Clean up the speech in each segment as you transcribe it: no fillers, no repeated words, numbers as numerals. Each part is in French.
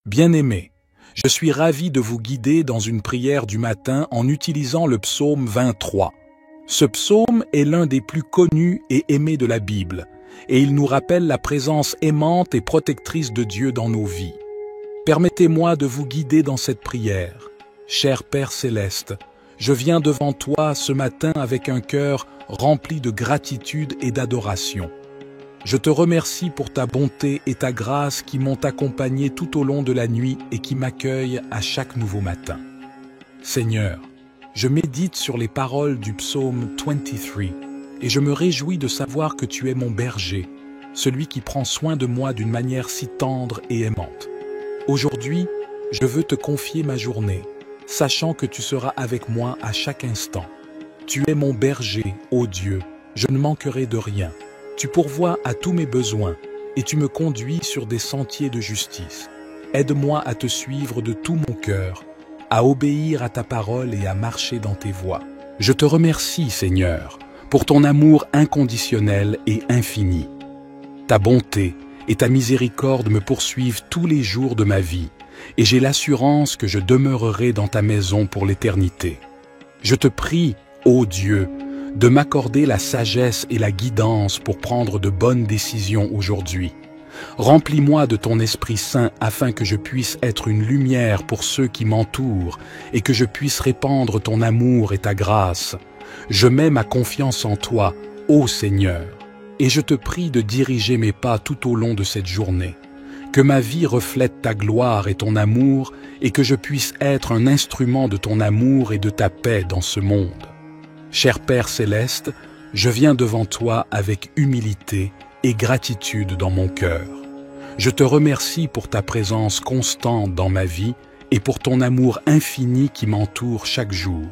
Bien-aimés, je suis ravi de vous guider dans une prière du matin en utilisant le psaume 23. Ce psaume est l'un des plus connus et aimés de la Bible, et il nous rappelle la présence aimante et protectrice de Dieu dans nos vies. Permettez-moi de vous guider dans cette prière. Cher Père Céleste, je viens devant toi ce matin avec un cœur rempli de gratitude et d'adoration. Je te remercie pour ta bonté et ta grâce qui m'ont accompagné tout au long de la nuit et qui m'accueillent à chaque nouveau matin. Seigneur, je médite sur les paroles du psaume 23 et je me réjouis de savoir que tu es mon berger, celui qui prend soin de moi d'une manière si tendre et aimante. Aujourd'hui, je veux te confier ma journée, sachant que tu seras avec moi à chaque instant. Tu es mon berger, ô Dieu, je ne manquerai de rien. Tu pourvois à tous mes besoins et tu me conduis sur des sentiers de justice. Aide-moi à te suivre de tout mon cœur, à obéir à ta parole et à marcher dans tes voies. Je te remercie, Seigneur, pour ton amour inconditionnel et infini. Ta bonté et ta miséricorde me poursuivent tous les jours de ma vie, et j'ai l'assurance que je demeurerai dans ta maison pour l'éternité. Je te prie, ô Dieu, de m'accorder la sagesse et la guidance pour prendre de bonnes décisions aujourd'hui. Remplis-moi de ton Esprit Saint afin que je puisse être une lumière pour ceux qui m'entourent et que je puisse répandre ton amour et ta grâce. Je mets ma confiance en toi, ô Seigneur, et je te prie de diriger mes pas tout au long de cette journée. Que ma vie reflète ta gloire et ton amour et que je puisse être un instrument de ton amour et de ta paix dans ce monde. Cher Père Céleste, je viens devant toi avec humilité et gratitude dans mon cœur. Je te remercie pour ta présence constante dans ma vie et pour ton amour infini qui m'entoure chaque jour.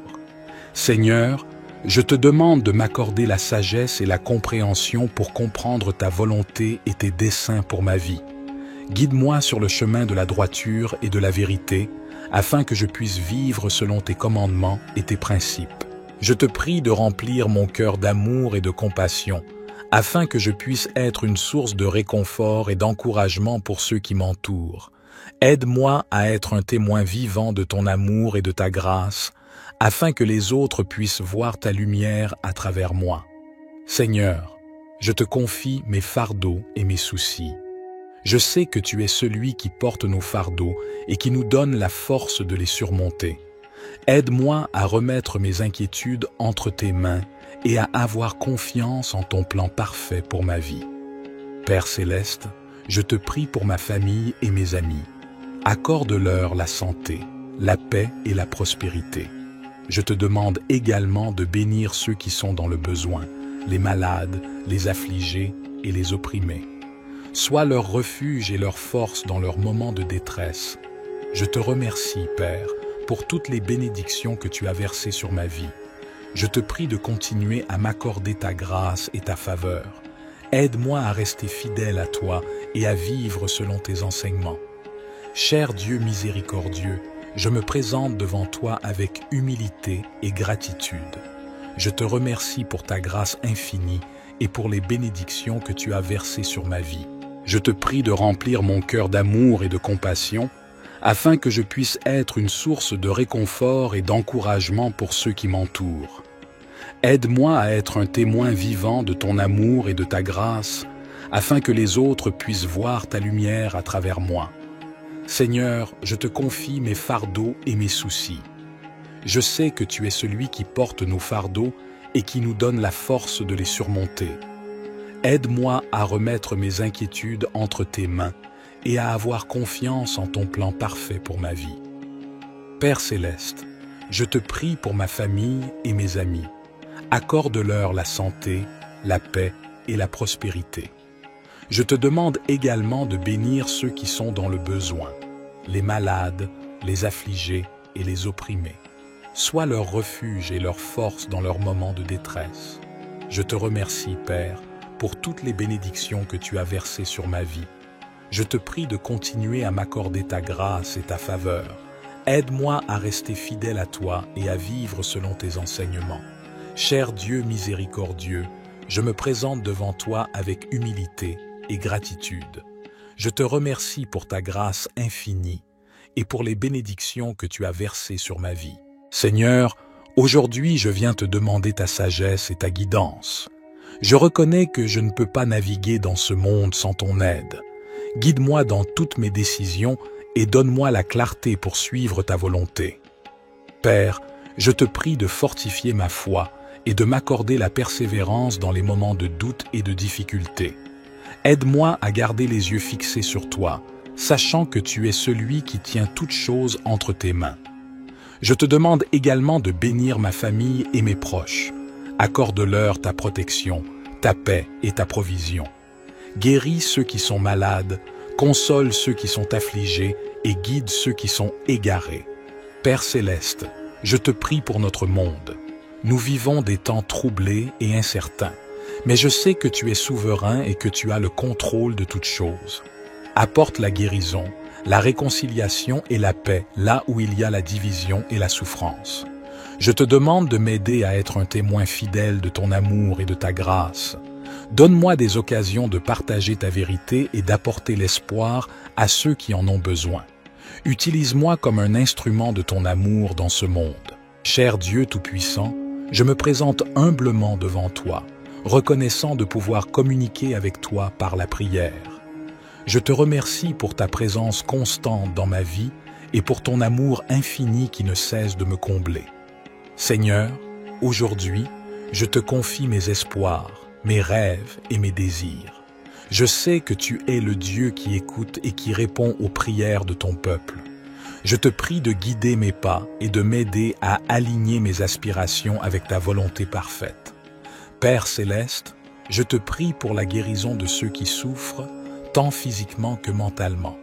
Seigneur, je te demande de m'accorder la sagesse et la compréhension pour comprendre ta volonté et tes desseins pour ma vie. Guide-moi sur le chemin de la droiture et de la vérité, afin que je puisse vivre selon tes commandements et tes principes. Je te prie de remplir mon cœur d'amour et de compassion, afin que je puisse être une source de réconfort et d'encouragement pour ceux qui m'entourent. Aide-moi à être un témoin vivant de ton amour et de ta grâce, afin que les autres puissent voir ta lumière à travers moi. Seigneur, je te confie mes fardeaux et mes soucis. Je sais que tu es celui qui porte nos fardeaux et qui nous donne la force de les surmonter. Aide-moi à remettre mes inquiétudes entre tes mains et à avoir confiance en ton plan parfait pour ma vie. Père Céleste, je te prie pour ma famille et mes amis. Accorde-leur la santé, la paix et la prospérité. Je te demande également de bénir ceux qui sont dans le besoin, les malades, les affligés et les opprimés. Sois leur refuge et leur force dans leurs moments de détresse. Je te remercie, Père, pour toutes les bénédictions que tu as versées sur ma vie. Je te prie de continuer à m'accorder ta grâce et ta faveur. Aide-moi à rester fidèle à toi et à vivre selon tes enseignements. Cher Dieu miséricordieux, je me présente devant toi avec humilité et gratitude. Je te remercie pour ta grâce infinie et pour les bénédictions que tu as versées sur ma vie. Je te prie de remplir mon cœur d'amour et de compassion, afin que je puisse être une source de réconfort et d'encouragement pour ceux qui m'entourent. Aide-moi à être un témoin vivant de ton amour et de ta grâce, afin que les autres puissent voir ta lumière à travers moi. Seigneur, je te confie mes fardeaux et mes soucis. Je sais que tu es celui qui porte nos fardeaux et qui nous donne la force de les surmonter. Aide-moi à remettre mes inquiétudes entre tes mains et à avoir confiance en ton plan parfait pour ma vie. Père Céleste, je te prie pour ma famille et mes amis. Accorde-leur la santé, la paix et la prospérité. Je te demande également de bénir ceux qui sont dans le besoin, les malades, les affligés et les opprimés. Sois leur refuge et leur force dans leurs moments de détresse. Je te remercie, Père, pour toutes les bénédictions que tu as versées sur ma vie. Je te prie de continuer à m'accorder ta grâce et ta faveur. Aide-moi à rester fidèle à toi et à vivre selon tes enseignements. Cher Dieu miséricordieux, je me présente devant toi avec humilité et gratitude. Je te remercie pour ta grâce infinie et pour les bénédictions que tu as versées sur ma vie. Seigneur, aujourd'hui je viens te demander ta sagesse et ta guidance. Je reconnais que je ne peux pas naviguer dans ce monde sans ton aide. Guide-moi dans toutes mes décisions et donne-moi la clarté pour suivre ta volonté. Père, je te prie de fortifier ma foi et de m'accorder la persévérance dans les moments de doute et de difficulté. Aide-moi à garder les yeux fixés sur toi, sachant que tu es celui qui tient toutes choses entre tes mains. Je te demande également de bénir ma famille et mes proches. Accorde-leur ta protection, ta paix et ta provision. Guéris ceux qui sont malades, console ceux qui sont affligés et guide ceux qui sont égarés. Père céleste, je te prie pour notre monde. Nous vivons des temps troublés et incertains, mais je sais que tu es souverain et que tu as le contrôle de toutes choses. Apporte la guérison, la réconciliation et la paix là où il y a la division et la souffrance. Je te demande de m'aider à être un témoin fidèle de ton amour et de ta grâce. Donne-moi des occasions de partager ta vérité et d'apporter l'espoir à ceux qui en ont besoin. Utilise-moi comme un instrument de ton amour dans ce monde. Cher Dieu Tout-Puissant, je me présente humblement devant toi, reconnaissant de pouvoir communiquer avec toi par la prière. Je te remercie pour ta présence constante dans ma vie et pour ton amour infini qui ne cesse de me combler. Seigneur, aujourd'hui, je te confie mes espoirs, mes rêves et mes désirs. Je sais que tu es le Dieu qui écoute et qui répond aux prières de ton peuple. Je te prie de guider mes pas et de m'aider à aligner mes aspirations avec ta volonté parfaite. Père céleste, je te prie pour la guérison de ceux qui souffrent, tant physiquement que mentalement.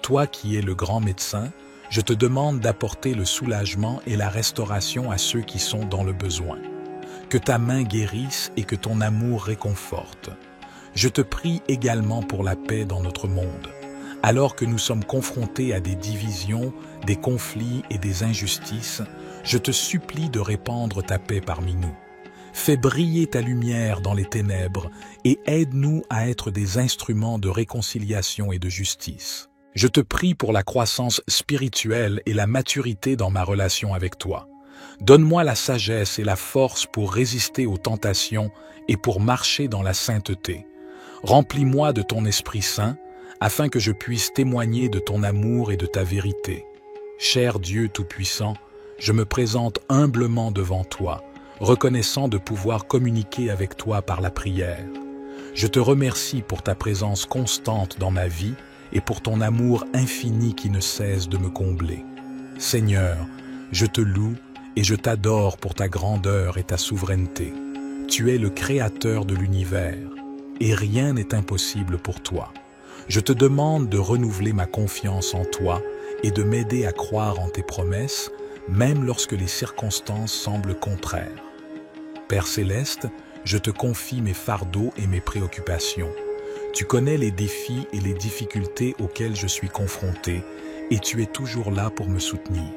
Toi qui es le grand médecin, je te demande d'apporter le soulagement et la restauration à ceux qui sont dans le besoin. Que ta main guérisse et que ton amour réconforte. Je te prie également pour la paix dans notre monde. Alors que nous sommes confrontés à des divisions, des conflits et des injustices, je te supplie de répandre ta paix parmi nous. Fais briller ta lumière dans les ténèbres et aide-nous à être des instruments de réconciliation et de justice. Je te prie pour la croissance spirituelle et la maturité dans ma relation avec toi. Donne-moi la sagesse et la force pour résister aux tentations et pour marcher dans la sainteté. Remplis-moi de ton Esprit Saint, afin que je puisse témoigner de ton amour et de ta vérité. Cher Dieu Tout-Puissant, je me présente humblement devant toi, reconnaissant de pouvoir communiquer avec toi par la prière. Je te remercie pour ta présence constante dans ma vie et pour ton amour infini qui ne cesse de me combler. Seigneur, je te loue et je t'adore pour ta grandeur et ta souveraineté. Tu es le Créateur de l'univers, et rien n'est impossible pour toi. Je te demande de renouveler ma confiance en toi et de m'aider à croire en tes promesses, même lorsque les circonstances semblent contraires. Père céleste, je te confie mes fardeaux et mes préoccupations. Tu connais les défis et les difficultés auxquels je suis confronté, et tu es toujours là pour me soutenir.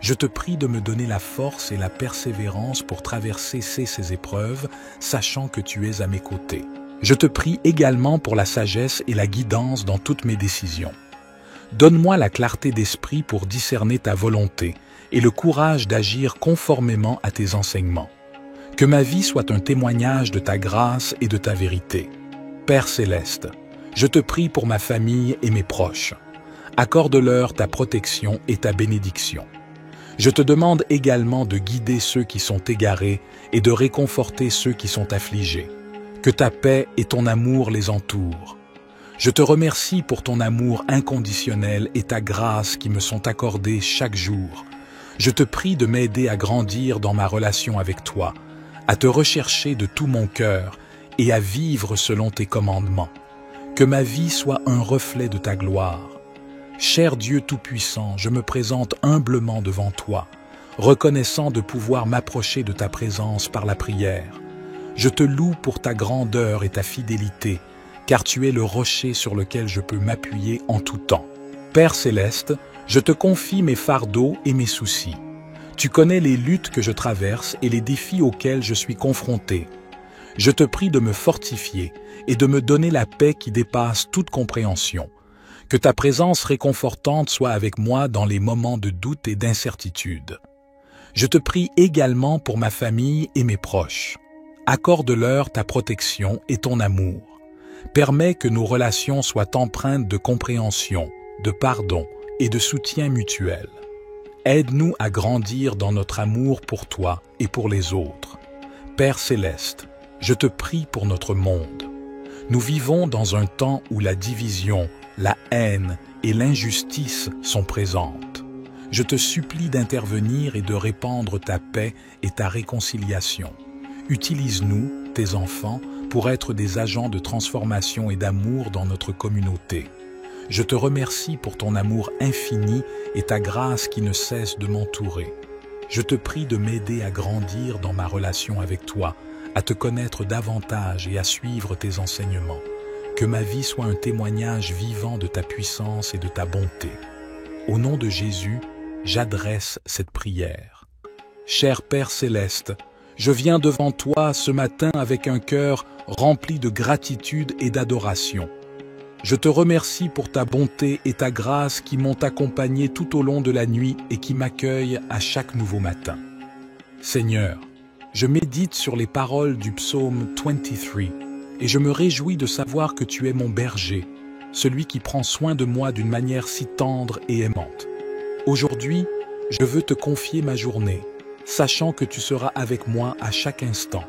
Je te prie de me donner la force et la persévérance pour traverser ces épreuves, sachant que tu es à mes côtés. Je te prie également pour la sagesse et la guidance dans toutes mes décisions. Donne-moi la clarté d'esprit pour discerner ta volonté et le courage d'agir conformément à tes enseignements. Que ma vie soit un témoignage de ta grâce et de ta vérité. Père céleste, je te prie pour ma famille et mes proches. Accorde-leur ta protection et ta bénédiction. Je te demande également de guider ceux qui sont égarés et de réconforter ceux qui sont affligés. Que ta paix et ton amour les entourent. Je te remercie pour ton amour inconditionnel et ta grâce qui me sont accordées chaque jour. Je te prie de m'aider à grandir dans ma relation avec toi, à te rechercher de tout mon cœur et à vivre selon tes commandements. Que ma vie soit un reflet de ta gloire. Cher Dieu Tout-Puissant, je me présente humblement devant toi, reconnaissant de pouvoir m'approcher de ta présence par la prière. Je te loue pour ta grandeur et ta fidélité, car tu es le rocher sur lequel je peux m'appuyer en tout temps. Père céleste, je te confie mes fardeaux et mes soucis. Tu connais les luttes que je traverse et les défis auxquels je suis confronté. Je te prie de me fortifier et de me donner la paix qui dépasse toute compréhension. Que ta présence réconfortante soit avec moi dans les moments de doute et d'incertitude. Je te prie également pour ma famille et mes proches. Accorde-leur ta protection et ton amour. Permets que nos relations soient empreintes de compréhension, de pardon et de soutien mutuel. Aide-nous à grandir dans notre amour pour toi et pour les autres. Père céleste, je te prie pour notre monde. Nous vivons dans un temps où la division, la haine et l'injustice sont présentes. Je te supplie d'intervenir et de répandre ta paix et ta réconciliation. Utilise-nous, tes enfants, pour être des agents de transformation et d'amour dans notre communauté. Je te remercie pour ton amour infini et ta grâce qui ne cesse de m'entourer. Je te prie de m'aider à grandir dans ma relation avec toi, à te connaître davantage et à suivre tes enseignements. Que ma vie soit un témoignage vivant de ta puissance et de ta bonté. Au nom de Jésus, j'adresse cette prière. Cher Père céleste, je viens devant toi ce matin avec un cœur rempli de gratitude et d'adoration. Je te remercie pour ta bonté et ta grâce qui m'ont accompagné tout au long de la nuit et qui m'accueillent à chaque nouveau matin. Seigneur, je médite sur les paroles du psaume 23 et je me réjouis de savoir que tu es mon berger, celui qui prend soin de moi d'une manière si tendre et aimante. Aujourd'hui, je veux te confier ma journée, sachant que tu seras avec moi à chaque instant.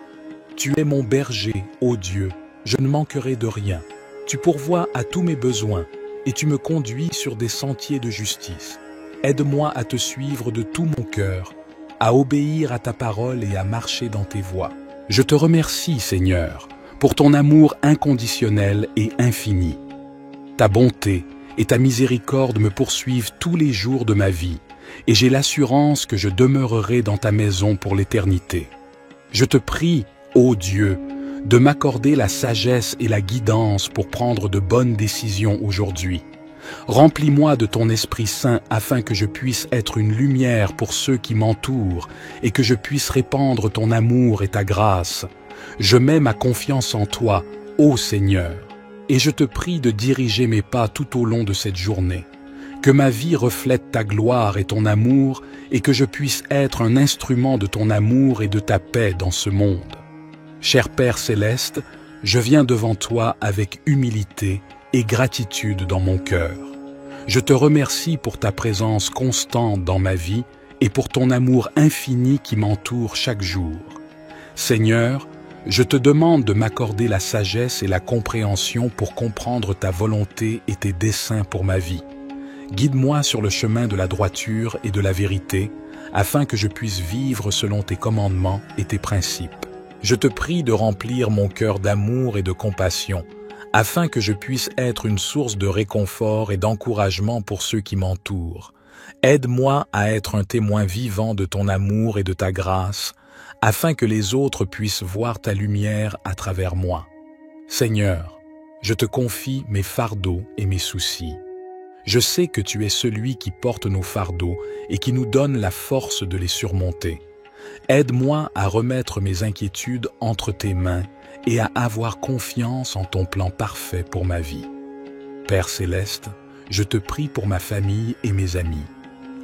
Tu es mon berger, ô Dieu, je ne manquerai de rien. Tu pourvois à tous mes besoins et tu me conduis sur des sentiers de justice. Aide-moi à te suivre de tout mon cœur, à obéir à ta parole et à marcher dans tes voies. Je te remercie, Seigneur, pour ton amour inconditionnel et infini. Ta bonté et ta miséricorde me poursuivent tous les jours de ma vie, et j'ai l'assurance que je demeurerai dans ta maison pour l'éternité. Je te prie, ô Dieu, de m'accorder la sagesse et la guidance pour prendre de bonnes décisions aujourd'hui. Remplis-moi de ton Esprit Saint afin que je puisse être une lumière pour ceux qui m'entourent et que je puisse répandre ton amour et ta grâce. Je mets ma confiance en toi, ô Seigneur, et je te prie de diriger mes pas tout au long de cette journée. Que ma vie reflète ta gloire et ton amour et que je puisse être un instrument de ton amour et de ta paix dans ce monde. Cher Père céleste, je viens devant toi avec humilité et gratitude dans mon cœur. Je te remercie pour ta présence constante dans ma vie et pour ton amour infini qui m'entoure chaque jour. Seigneur, je te demande de m'accorder la sagesse et la compréhension pour comprendre ta volonté et tes desseins pour ma vie. Guide-moi sur le chemin de la droiture et de la vérité, afin que je puisse vivre selon tes commandements et tes principes. Je te prie de remplir mon cœur d'amour et de compassion, afin que je puisse être une source de réconfort et d'encouragement pour ceux qui m'entourent. Aide-moi à être un témoin vivant de ton amour et de ta grâce, afin que les autres puissent voir ta lumière à travers moi. Seigneur, je te confie mes fardeaux et mes soucis. Je sais que tu es celui qui porte nos fardeaux et qui nous donne la force de les surmonter. Aide-moi à remettre mes inquiétudes entre tes mains et à avoir confiance en ton plan parfait pour ma vie. Père céleste, je te prie pour ma famille et mes amis.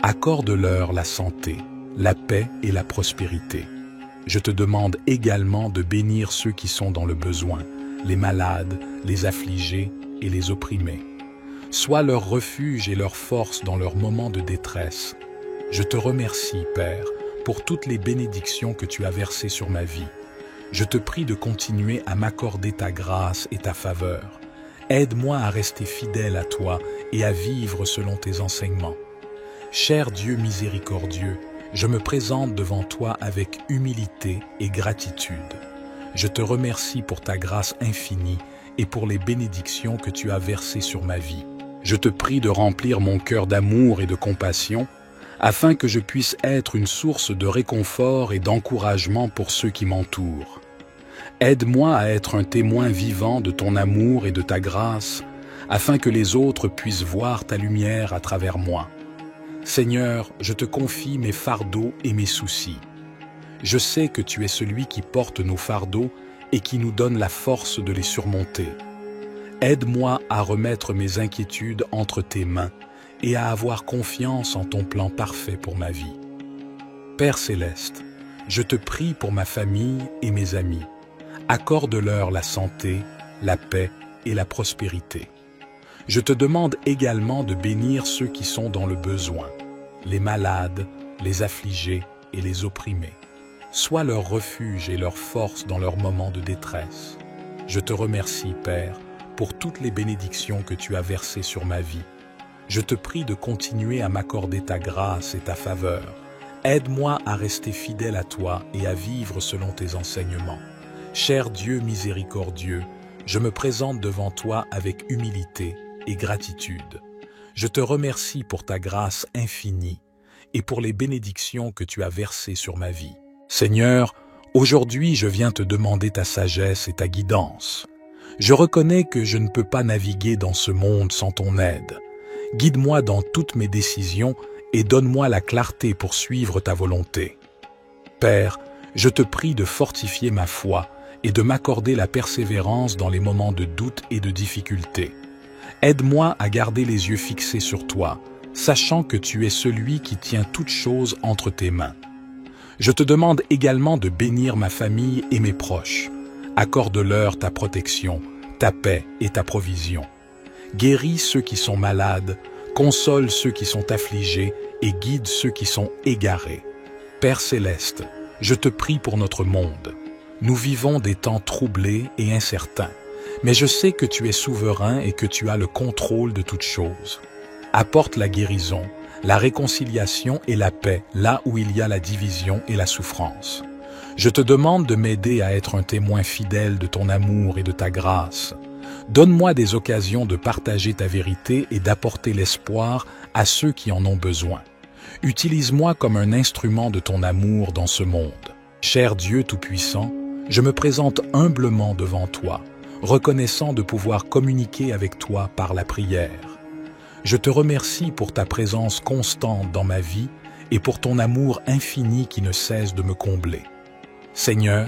Accorde-leur la santé, la paix et la prospérité. Je te demande également de bénir ceux qui sont dans le besoin, les malades, les affligés et les opprimés. Sois leur refuge et leur force dans leurs moments de détresse. Je te remercie, Père, pour toutes les bénédictions que tu as versées sur ma vie. Je te prie de continuer à m'accorder ta grâce et ta faveur. Aide-moi à rester fidèle à toi et à vivre selon tes enseignements. Cher Dieu miséricordieux, je me présente devant toi avec humilité et gratitude. Je te remercie pour ta grâce infinie et pour les bénédictions que tu as versées sur ma vie. Je te prie de remplir mon cœur d'amour et de compassion, afin que je puisse être une source de réconfort et d'encouragement pour ceux qui m'entourent. Aide-moi à être un témoin vivant de ton amour et de ta grâce, afin que les autres puissent voir ta lumière à travers moi. Seigneur, je te confie mes fardeaux et mes soucis. Je sais que tu es celui qui porte nos fardeaux et qui nous donne la force de les surmonter. Aide-moi à remettre mes inquiétudes entre tes mains et à avoir confiance en ton plan parfait pour ma vie. Père céleste, je te prie pour ma famille et mes amis. Accorde-leur la santé, la paix et la prospérité. Je te demande également de bénir ceux qui sont dans le besoin, les malades, les affligés et les opprimés. Sois leur refuge et leur force dans leurs moments de détresse. Je te remercie, Père, pour toutes les bénédictions que tu as versées sur ma vie. Je te prie de continuer à m'accorder ta grâce et ta faveur. Aide-moi à rester fidèle à toi et à vivre selon tes enseignements. Cher Dieu miséricordieux, je me présente devant toi avec humilité et gratitude. Je te remercie pour ta grâce infinie et pour les bénédictions que tu as versées sur ma vie. Seigneur, aujourd'hui je viens te demander ta sagesse et ta guidance. Je reconnais que je ne peux pas naviguer dans ce monde sans ton aide. Guide-moi dans toutes mes décisions et donne-moi la clarté pour suivre ta volonté. Père, je te prie de fortifier ma foi et de m'accorder la persévérance dans les moments de doute et de difficulté. Aide-moi à garder les yeux fixés sur toi, sachant que tu es celui qui tient toutes choses entre tes mains. Je te demande également de bénir ma famille et mes proches. Accorde-leur ta protection, ta paix et ta provision. Guéris ceux qui sont malades, console ceux qui sont affligés et guide ceux qui sont égarés. Père céleste, je te prie pour notre monde. Nous vivons des temps troublés et incertains, mais je sais que tu es souverain et que tu as le contrôle de toutes choses. Apporte la guérison, la réconciliation et la paix là où il y a la division et la souffrance. Je te demande de m'aider à être un témoin fidèle de ton amour et de ta grâce. Donne-moi des occasions de partager ta vérité et d'apporter l'espoir à ceux qui en ont besoin. Utilise-moi comme un instrument de ton amour dans ce monde. Cher Dieu Tout-Puissant, je me présente humblement devant toi, reconnaissant de pouvoir communiquer avec toi par la prière. Je te remercie pour ta présence constante dans ma vie et pour ton amour infini qui ne cesse de me combler. Seigneur,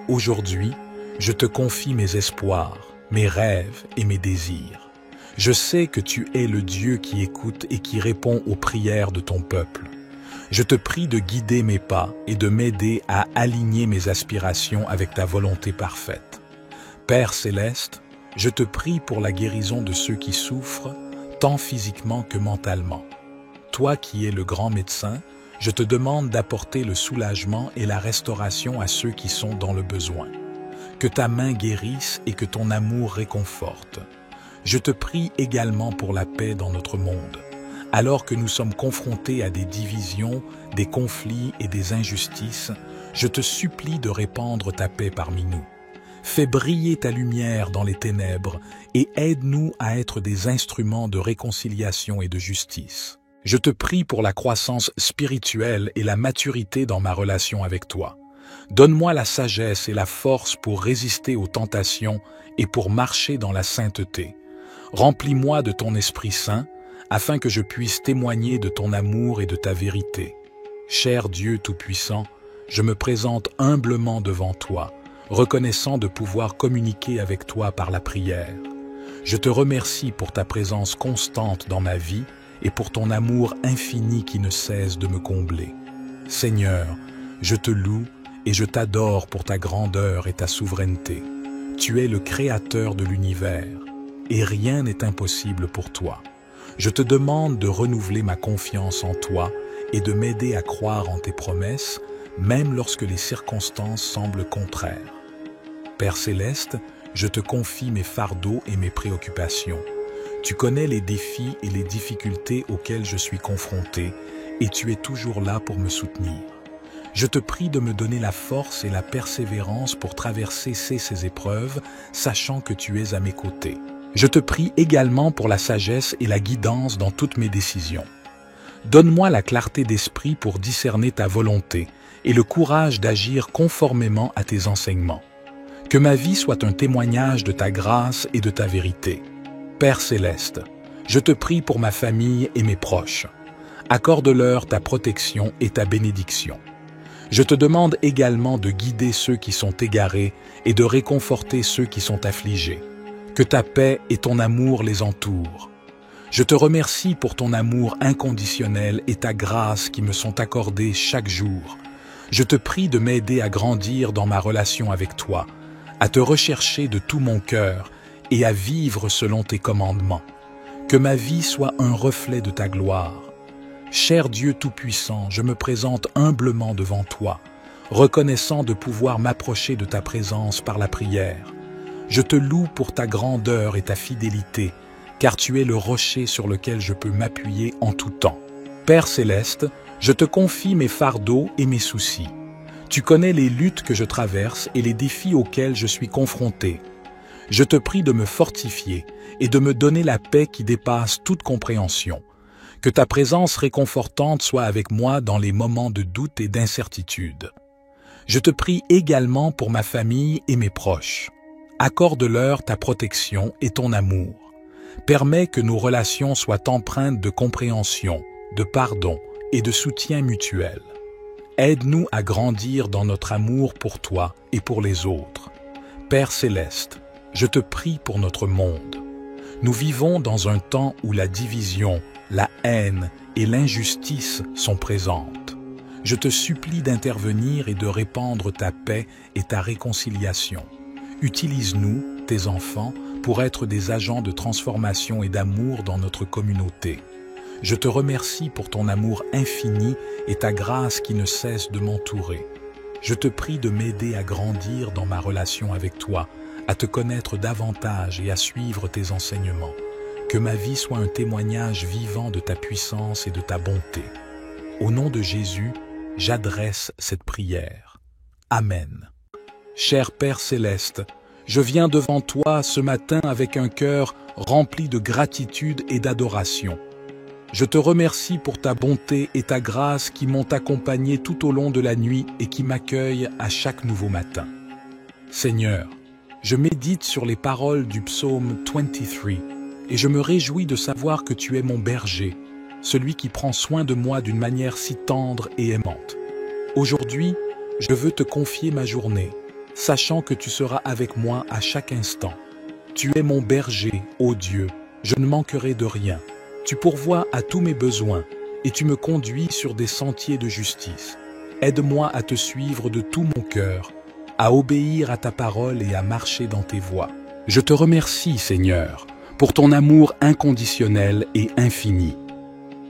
aujourd'hui, je te confie mes espoirs, mes rêves et mes désirs. Je sais que tu es le Dieu qui écoute et qui répond aux prières de ton peuple. Je te prie de guider mes pas et de m'aider à aligner mes aspirations avec ta volonté parfaite. Père céleste, je te prie pour la guérison de ceux qui souffrent, tant physiquement que mentalement. Toi qui es le grand médecin, je te demande d'apporter le soulagement et la restauration à ceux qui sont dans le besoin. Que ta main guérisse et que ton amour réconforte. Je te prie également pour la paix dans notre monde. Alors que nous sommes confrontés à des divisions, des conflits et des injustices, je te supplie de répandre ta paix parmi nous. Fais briller ta lumière dans les ténèbres et aide-nous à être des instruments de réconciliation et de justice. Je te prie pour la croissance spirituelle et la maturité dans ma relation avec toi. Donne-moi la sagesse et la force pour résister aux tentations et pour marcher dans la sainteté. Remplis-moi de ton Esprit Saint, afin que je puisse témoigner de ton amour et de ta vérité. Cher Dieu Tout-Puissant, je me présente humblement devant toi, reconnaissant de pouvoir communiquer avec toi par la prière. Je te remercie pour ta présence constante dans ma vie et pour ton amour infini qui ne cesse de me combler. Seigneur, je te loue et je t'adore pour ta grandeur et ta souveraineté. Tu es le Créateur de l'univers, et rien n'est impossible pour toi. Je te demande de renouveler ma confiance en toi et de m'aider à croire en tes promesses, même lorsque les circonstances semblent contraires. Père céleste, je te confie mes fardeaux et mes préoccupations. Tu connais les défis et les difficultés auxquels je suis confronté, et tu es toujours là pour me soutenir. Je te prie de me donner la force et la persévérance pour traverser ces épreuves, sachant que tu es à mes côtés. Je te prie également pour la sagesse et la guidance dans toutes mes décisions. Donne-moi la clarté d'esprit pour discerner ta volonté et le courage d'agir conformément à tes enseignements. Que ma vie soit un témoignage de ta grâce et de ta vérité. Père céleste, je te prie pour ma famille et mes proches. Accorde-leur ta protection et ta bénédiction. Je te demande également de guider ceux qui sont égarés et de réconforter ceux qui sont affligés. Que ta paix et ton amour les entourent. Je te remercie pour ton amour inconditionnel et ta grâce qui me sont accordées chaque jour. Je te prie de m'aider à grandir dans ma relation avec toi, à te rechercher de tout mon cœur et à vivre selon tes commandements. Que ma vie soit un reflet de ta gloire. Cher Dieu Tout-Puissant, je me présente humblement devant toi, reconnaissant de pouvoir m'approcher de ta présence par la prière. Je te loue pour ta grandeur et ta fidélité, car tu es le rocher sur lequel je peux m'appuyer en tout temps. Père céleste, je te confie mes fardeaux et mes soucis. Tu connais les luttes que je traverse et les défis auxquels je suis confronté. Je te prie de me fortifier et de me donner la paix qui dépasse toute compréhension. Que ta présence réconfortante soit avec moi dans les moments de doute et d'incertitude. Je te prie également pour ma famille et mes proches. Accorde-leur ta protection et ton amour. Permets que nos relations soient empreintes de compréhension, de pardon et de soutien mutuel. Aide-nous à grandir dans notre amour pour toi et pour les autres. Père céleste, je te prie pour notre monde. Nous vivons dans un temps où la division, la haine et l'injustice sont présentes. Je te supplie d'intervenir et de répandre ta paix et ta réconciliation. Utilise-nous, tes enfants, pour être des agents de transformation et d'amour dans notre communauté. Je te remercie pour ton amour infini et ta grâce qui ne cesse de m'entourer. Je te prie de m'aider à grandir dans ma relation avec toi, à te connaître davantage et à suivre tes enseignements. Que ma vie soit un témoignage vivant de ta puissance et de ta bonté. Au nom de Jésus, j'adresse cette prière. Amen. Cher Père céleste, je viens devant toi ce matin avec un cœur rempli de gratitude et d'adoration. Je te remercie pour ta bonté et ta grâce qui m'ont accompagné tout au long de la nuit et qui m'accueillent à chaque nouveau matin. Seigneur, je médite sur les paroles du psaume 23 et je me réjouis de savoir que tu es mon berger, celui qui prend soin de moi d'une manière si tendre et aimante. Aujourd'hui, je veux te confier ma journée, sachant que tu seras avec moi à chaque instant. Tu es mon berger, ô Dieu, je ne manquerai de rien. Tu pourvois à tous mes besoins et tu me conduis sur des sentiers de justice. Aide-moi à te suivre de tout mon cœur, à obéir à ta parole et à marcher dans tes voies. Je te remercie, Seigneur, pour ton amour inconditionnel et infini.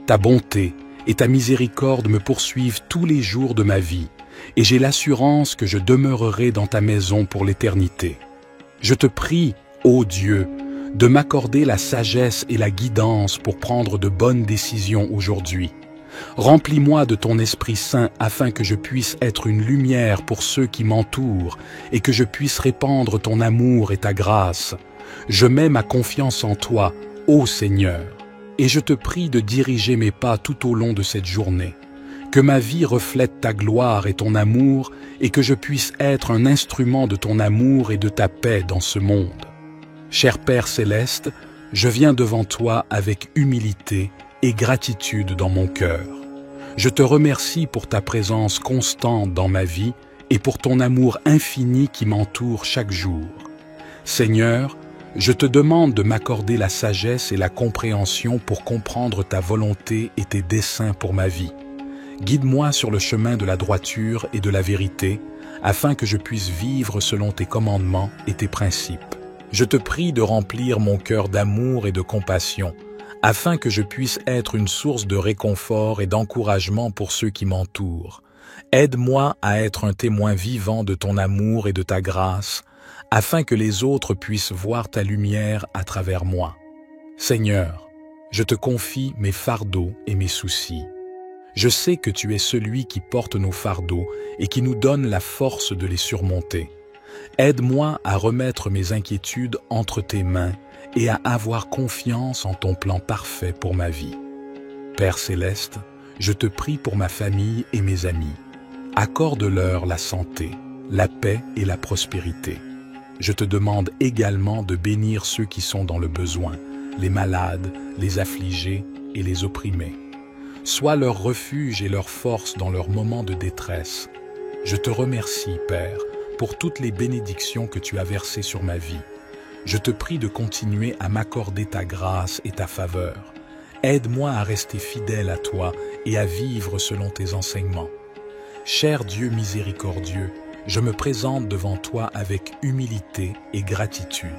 Ta bonté et ta miséricorde me poursuivent tous les jours de ma vie, et j'ai l'assurance que je demeurerai dans ta maison pour l'éternité. Je te prie, ô Dieu, de m'accorder la sagesse et la guidance pour prendre de bonnes décisions aujourd'hui. Remplis-moi de ton Esprit Saint afin que je puisse être une lumière pour ceux qui m'entourent et que je puisse répandre ton amour et ta grâce. Je mets ma confiance en toi, ô Seigneur, et je te prie de diriger mes pas tout au long de cette journée. Que ma vie reflète ta gloire et ton amour et que je puisse être un instrument de ton amour et de ta paix dans ce monde. Cher Père céleste, je viens devant toi avec humilité et gratitude dans mon cœur. Je te remercie pour ta présence constante dans ma vie et pour ton amour infini qui m'entoure chaque jour. Seigneur, je te demande de m'accorder la sagesse et la compréhension pour comprendre ta volonté et tes desseins pour ma vie. Guide-moi sur le chemin de la droiture et de la vérité, afin que je puisse vivre selon tes commandements et tes principes. Je te prie de remplir mon cœur d'amour et de compassion, afin que je puisse être une source de réconfort et d'encouragement pour ceux qui m'entourent. Aide-moi à être un témoin vivant de ton amour et de ta grâce, afin que les autres puissent voir ta lumière à travers moi. Seigneur, je te confie mes fardeaux et mes soucis. Je sais que tu es celui qui porte nos fardeaux et qui nous donne la force de les surmonter. Aide-moi à remettre mes inquiétudes entre tes mains et à avoir confiance en ton plan parfait pour ma vie. Père céleste, je te prie pour ma famille et mes amis. Accorde-leur la santé, la paix et la prospérité. Je te demande également de bénir ceux qui sont dans le besoin, les malades, les affligés et les opprimés. Sois leur refuge et leur force dans leurs moments de détresse. Je te remercie, Père, pour toutes les bénédictions que tu as versées sur ma vie. je te prie de continuer à m'accorder ta grâce et ta faveur. Aide-moi à rester fidèle à toi et à vivre selon tes enseignements. Cher Dieu miséricordieux, je me présente devant toi avec humilité et gratitude.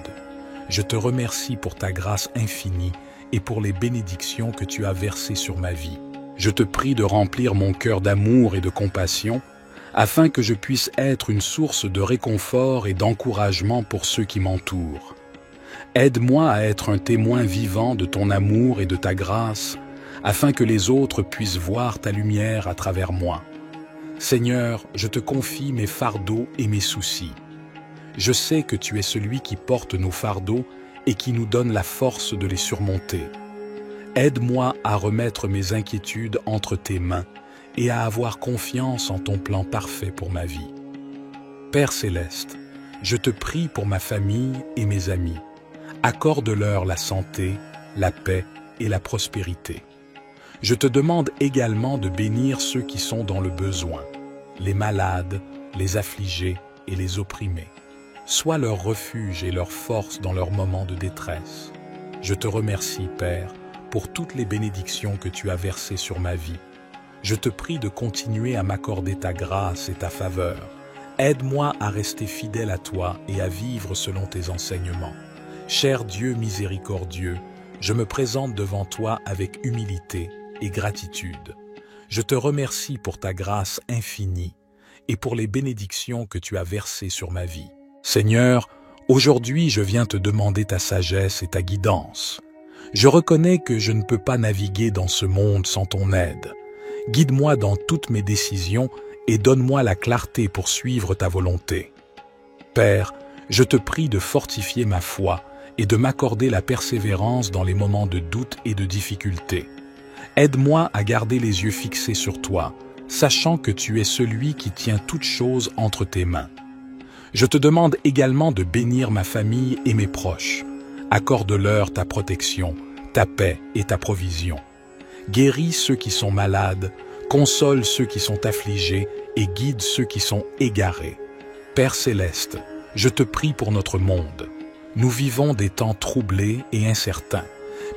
Je te remercie pour ta grâce infinie et pour les bénédictions que tu as versées sur ma vie. Je te prie de remplir mon cœur d'amour et de compassion, afin que je puisse être une source de réconfort et d'encouragement pour ceux qui m'entourent. Aide-moi à être un témoin vivant de ton amour et de ta grâce, afin que les autres puissent voir ta lumière à travers moi. Seigneur, je te confie mes fardeaux et mes soucis. Je sais que tu es celui qui porte nos fardeaux et qui nous donne la force de les surmonter. Aide-moi à remettre mes inquiétudes entre tes mains et à avoir confiance en ton plan parfait pour ma vie. Père céleste, je te prie pour ma famille et mes amis. Accorde-leur la santé, la paix et la prospérité. Je te demande également de bénir ceux qui sont dans le besoin, les malades, les affligés et les opprimés. Sois leur refuge et leur force dans leurs moments de détresse. Je te remercie, Père, pour toutes les bénédictions que tu as versées sur ma vie. Je te prie de continuer à m'accorder ta grâce et ta faveur. Aide-moi à rester fidèle à toi et à vivre selon tes enseignements. Cher Dieu miséricordieux, je me présente devant toi avec humilité et gratitude. Je te remercie pour ta grâce infinie et pour les bénédictions que tu as versées sur ma vie. Seigneur, aujourd'hui je viens te demander ta sagesse et ta guidance. Je reconnais que je ne peux pas naviguer dans ce monde sans ton aide. Guide-moi dans toutes mes décisions et donne-moi la clarté pour suivre ta volonté. Père, je te prie de fortifier ma foi et de m'accorder la persévérance dans les moments de doute et de difficulté. Aide-moi à garder les yeux fixés sur toi, sachant que tu es celui qui tient toutes choses entre tes mains. Je te demande également de bénir ma famille et mes proches. Accorde-leur ta protection, ta paix et ta provision. Guéris ceux qui sont malades, console ceux qui sont affligés et guide ceux qui sont égarés. Père céleste, je te prie pour notre monde. Nous vivons des temps troublés et incertains,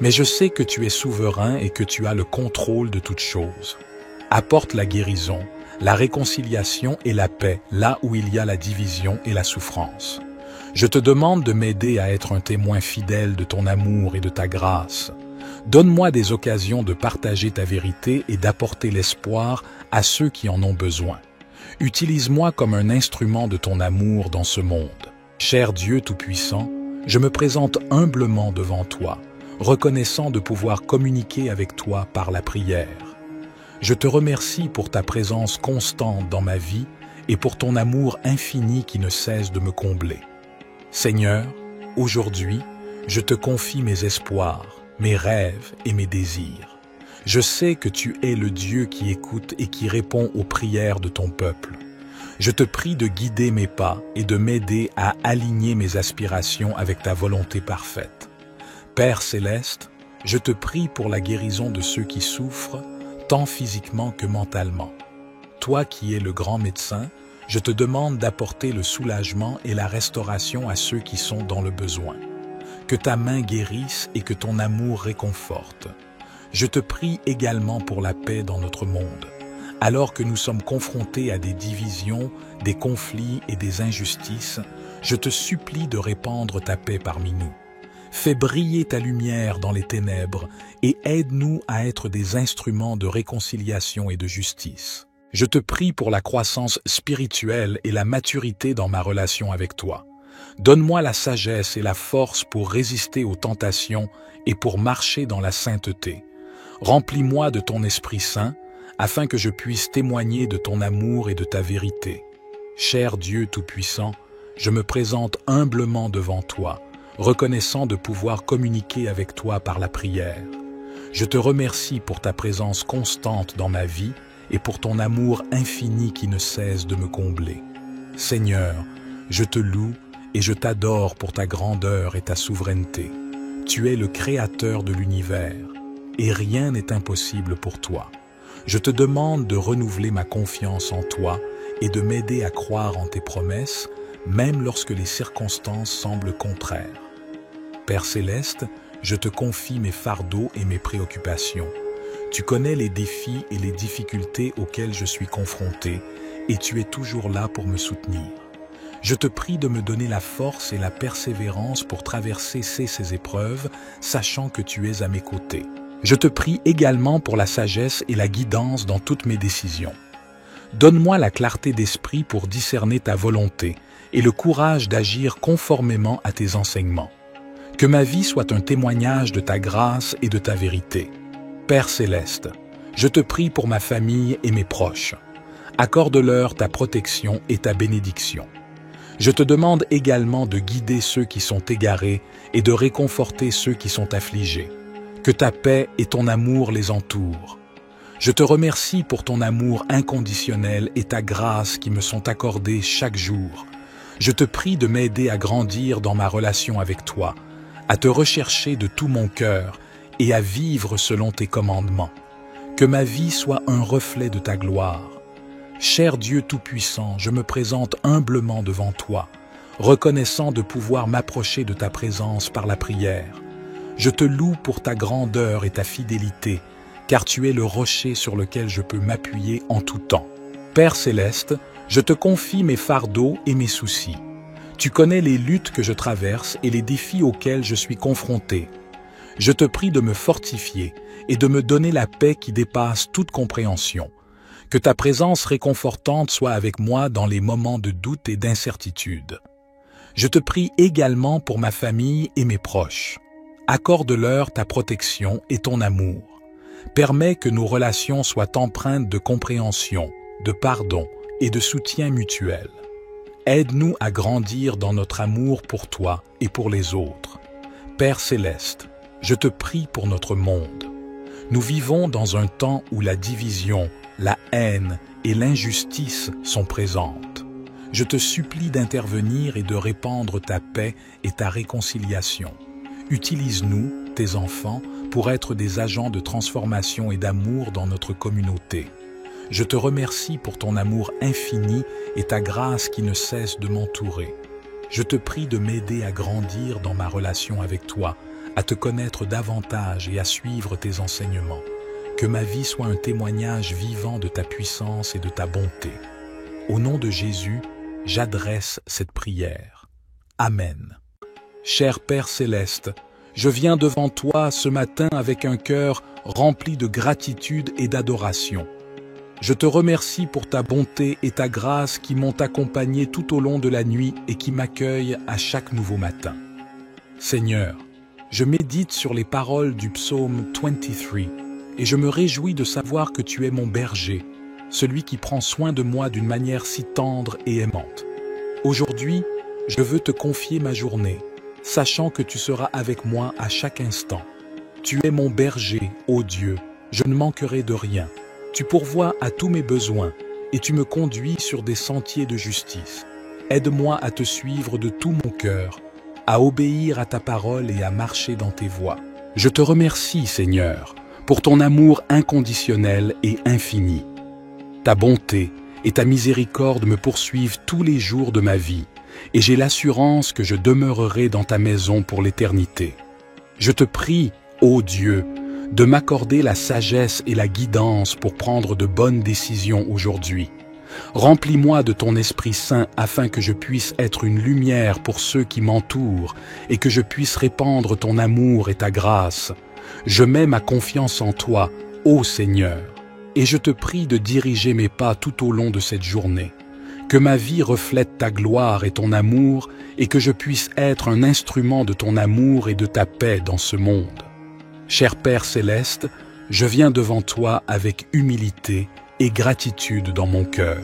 mais je sais que tu es souverain et que tu as le contrôle de toutes choses. Apporte la guérison, la réconciliation et la paix là où il y a la division et la souffrance. Je te demande de m'aider à être un témoin fidèle de ton amour et de ta grâce. Donne-moi des occasions de partager ta vérité et d'apporter l'espoir à ceux qui en ont besoin. Utilise-moi comme un instrument de ton amour dans ce monde. Cher Dieu Tout-Puissant, je me présente humblement devant toi, reconnaissant de pouvoir communiquer avec toi par la prière. Je te remercie pour ta présence constante dans ma vie et pour ton amour infini qui ne cesse de me combler. Seigneur, aujourd'hui, je te confie mes espoirs, mes rêves et mes désirs. Je sais que tu es le Dieu qui écoute et qui répond aux prières de ton peuple. Je te prie de guider mes pas et de m'aider à aligner mes aspirations avec ta volonté parfaite. Père céleste, je te prie pour la guérison de ceux qui souffrent, tant physiquement que mentalement. Toi qui es le grand médecin, je te demande d'apporter le soulagement et la restauration à ceux qui sont dans le besoin. Que ta main guérisse et que ton amour réconforte. Je te prie également pour la paix dans notre monde. Alors que nous sommes confrontés à des divisions, des conflits et des injustices, je te supplie de répandre ta paix parmi nous. Fais briller ta lumière dans les ténèbres et aide-nous à être des instruments de réconciliation et de justice. Je te prie pour la croissance spirituelle et la maturité dans ma relation avec toi. Donne-moi la sagesse et la force pour résister aux tentations et pour marcher dans la sainteté. Remplis-moi de ton Esprit Saint, afin que je puisse témoigner de ton amour et de ta vérité. Cher Dieu Tout-Puissant, je me présente humblement devant toi, reconnaissant de pouvoir communiquer avec toi par la prière. Je te remercie pour ta présence constante dans ma vie et pour ton amour infini qui ne cesse de me combler. Seigneur, je te loue et je t'adore pour ta grandeur et ta souveraineté. Tu es le Créateur de l'univers, et rien n'est impossible pour toi. Je te demande de renouveler ma confiance en toi et de m'aider à croire en tes promesses, même lorsque les circonstances semblent contraires. Père céleste, je te confie mes fardeaux et mes préoccupations. Tu connais les défis et les difficultés auxquels je suis confronté, et tu es toujours là pour me soutenir. Je te prie de me donner la force et la persévérance pour traverser ces épreuves, sachant que tu es à mes côtés. Je te prie également pour la sagesse et la guidance dans toutes mes décisions. Donne-moi la clarté d'esprit pour discerner ta volonté et le courage d'agir conformément à tes enseignements. Que ma vie soit un témoignage de ta grâce et de ta vérité. Père céleste, je te prie pour ma famille et mes proches. Accorde-leur ta protection et ta bénédiction. Je te demande également de guider ceux qui sont égarés et de réconforter ceux qui sont affligés. Que ta paix et ton amour les entourent. Je te remercie pour ton amour inconditionnel et ta grâce qui me sont accordées chaque jour. Je te prie de m'aider à grandir dans ma relation avec toi, à te rechercher de tout mon cœur et à vivre selon tes commandements. Que ma vie soit un reflet de ta gloire. Cher Dieu Tout-Puissant, je me présente humblement devant toi, reconnaissant de pouvoir m'approcher de ta présence par la prière. Je te loue pour ta grandeur et ta fidélité, car tu es le rocher sur lequel je peux m'appuyer en tout temps. Père céleste, je te confie mes fardeaux et mes soucis. Tu connais les luttes que je traverse et les défis auxquels je suis confronté. Je te prie de me fortifier et de me donner la paix qui dépasse toute compréhension. Que ta présence réconfortante soit avec moi dans les moments de doute et d'incertitude. Je te prie également pour ma famille et mes proches. Accorde-leur ta protection et ton amour. Permets que nos relations soient empreintes de compréhension, de pardon et de soutien mutuel. Aide-nous à grandir dans notre amour pour toi et pour les autres. Père céleste, je te prie pour notre monde. Nous vivons dans un temps où la division, la haine et l'injustice sont présentes. Je te supplie d'intervenir et de répandre ta paix et ta réconciliation. Utilise-nous, tes enfants, pour être des agents de transformation et d'amour dans notre communauté. Je te remercie pour ton amour infini et ta grâce qui ne cesse de m'entourer. Je te prie de m'aider à grandir dans ma relation avec toi, à te connaître davantage et à suivre tes enseignements. Que ma vie soit un témoignage vivant de ta puissance et de ta bonté. Au nom de Jésus, j'adresse cette prière. Amen. Cher Père céleste, je viens devant toi ce matin avec un cœur rempli de gratitude et d'adoration. Je te remercie pour ta bonté et ta grâce qui m'ont accompagné tout au long de la nuit et qui m'accueillent à chaque nouveau matin. Seigneur, je médite sur les paroles du psaume 23 et je me réjouis de savoir que tu es mon berger, celui qui prend soin de moi d'une manière si tendre et aimante. Aujourd'hui, je veux te confier ma journée, sachant que tu seras avec moi à chaque instant. Tu es mon berger, ô Dieu, je ne manquerai de rien. Tu pourvois à tous mes besoins et tu me conduis sur des sentiers de justice. Aide-moi à te suivre de tout mon cœur, à obéir à ta parole et à marcher dans tes voies. Je te remercie, Seigneur, pour ton amour inconditionnel et infini. Ta bonté et ta miséricorde me poursuivent tous les jours de ma vie, et j'ai l'assurance que je demeurerai dans ta maison pour l'éternité. Je te prie, ô Dieu, de m'accorder la sagesse et la guidance pour prendre de bonnes décisions aujourd'hui. Remplis-moi de ton Esprit Saint afin que je puisse être une lumière pour ceux qui m'entourent et que je puisse répandre ton amour et ta grâce. Je mets ma confiance en toi, ô Seigneur, et je te prie de diriger mes pas tout au long de cette journée. Que ma vie reflète ta gloire et ton amour et que je puisse être un instrument de ton amour et de ta paix dans ce monde. Cher Père céleste, je viens devant toi avec humilité et gratitude dans mon cœur.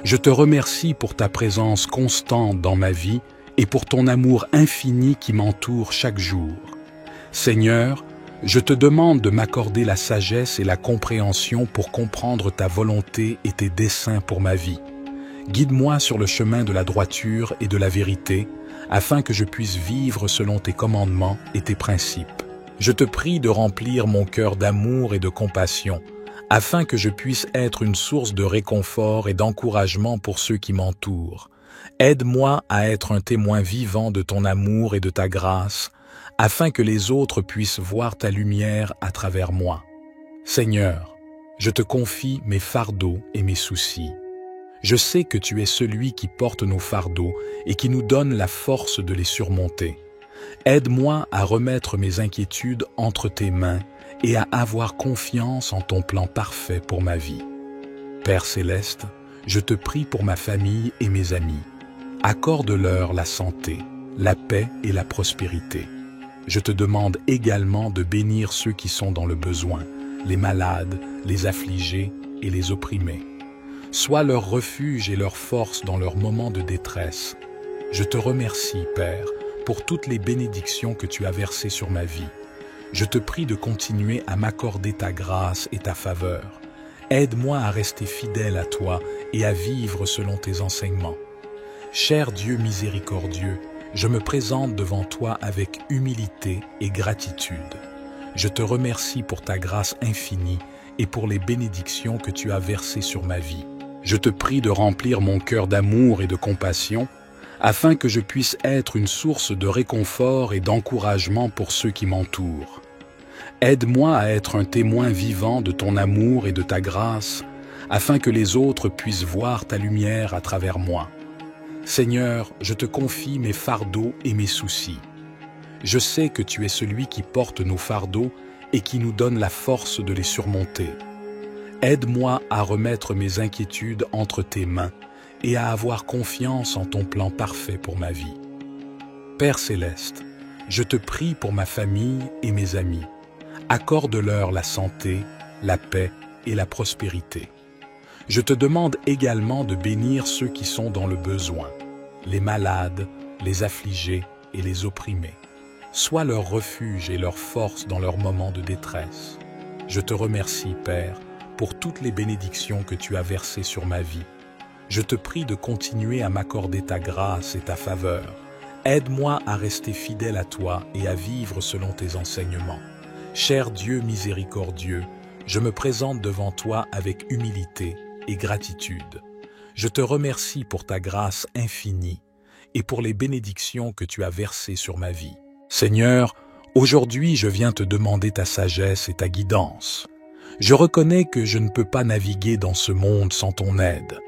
Je te remercie pour ta présence constante dans ma vie et pour ton amour infini qui m'entoure chaque jour. Seigneur, je te demande de m'accorder la sagesse et la compréhension pour comprendre ta volonté et tes desseins pour ma vie. Guide-moi sur le chemin de la droiture et de la vérité, afin que je puisse vivre selon tes commandements et tes principes. Je te prie de remplir mon cœur d'amour et de compassion, afin que je puisse être une source de réconfort et d'encouragement pour ceux qui m'entourent. Aide-moi à être un témoin vivant de ton amour et de ta grâce, afin que les autres puissent voir ta lumière à travers moi. Seigneur, je te confie mes fardeaux et mes soucis. Je sais que tu es celui qui porte nos fardeaux et qui nous donne la force de les surmonter. Aide-moi à remettre mes inquiétudes entre tes mains et à avoir confiance en ton plan parfait pour ma vie. Père céleste, je te prie pour ma famille et mes amis. Accorde-leur la santé, la paix et la prospérité. Je te demande également de bénir ceux qui sont dans le besoin, les malades, les affligés et les opprimés. Sois leur refuge et leur force dans leurs moments de détresse. Je te remercie, Père, pour toutes les bénédictions que tu as versées sur ma vie. Je te prie de continuer à m'accorder ta grâce et ta faveur. Aide-moi à rester fidèle à toi et à vivre selon tes enseignements. Cher Dieu miséricordieux, je me présente devant toi avec humilité et gratitude. Je te remercie pour ta grâce infinie et pour les bénédictions que tu as versées sur ma vie. Je te prie de remplir mon cœur d'amour et de compassion, afin que je puisse être une source de réconfort et d'encouragement pour ceux qui m'entourent. Aide-moi à être un témoin vivant de ton amour et de ta grâce, afin que les autres puissent voir ta lumière à travers moi. Seigneur, je te confie mes fardeaux et mes soucis. Je sais que tu es celui qui porte nos fardeaux et qui nous donne la force de les surmonter. Aide-moi à remettre mes inquiétudes entre tes mains et à avoir confiance en ton plan parfait pour ma vie. Père céleste, je te prie pour ma famille et mes amis. Accorde-leur la santé, la paix et la prospérité. Je te demande également de bénir ceux qui sont dans le besoin, les malades, les affligés et les opprimés. Sois leur refuge et leur force dans leurs moments de détresse. Je te remercie, Père, pour toutes les bénédictions que tu as versées sur ma vie. Je te prie de continuer à m'accorder ta grâce et ta faveur. Aide-moi à rester fidèle à toi et à vivre selon tes enseignements. Cher Dieu miséricordieux, je me présente devant toi avec humilité et gratitude. Je te remercie pour ta grâce infinie et pour les bénédictions que tu as versées sur ma vie. Seigneur, aujourd'hui je viens te demander ta sagesse et ta guidance. Je reconnais que je ne peux pas naviguer dans ce monde sans ton aide.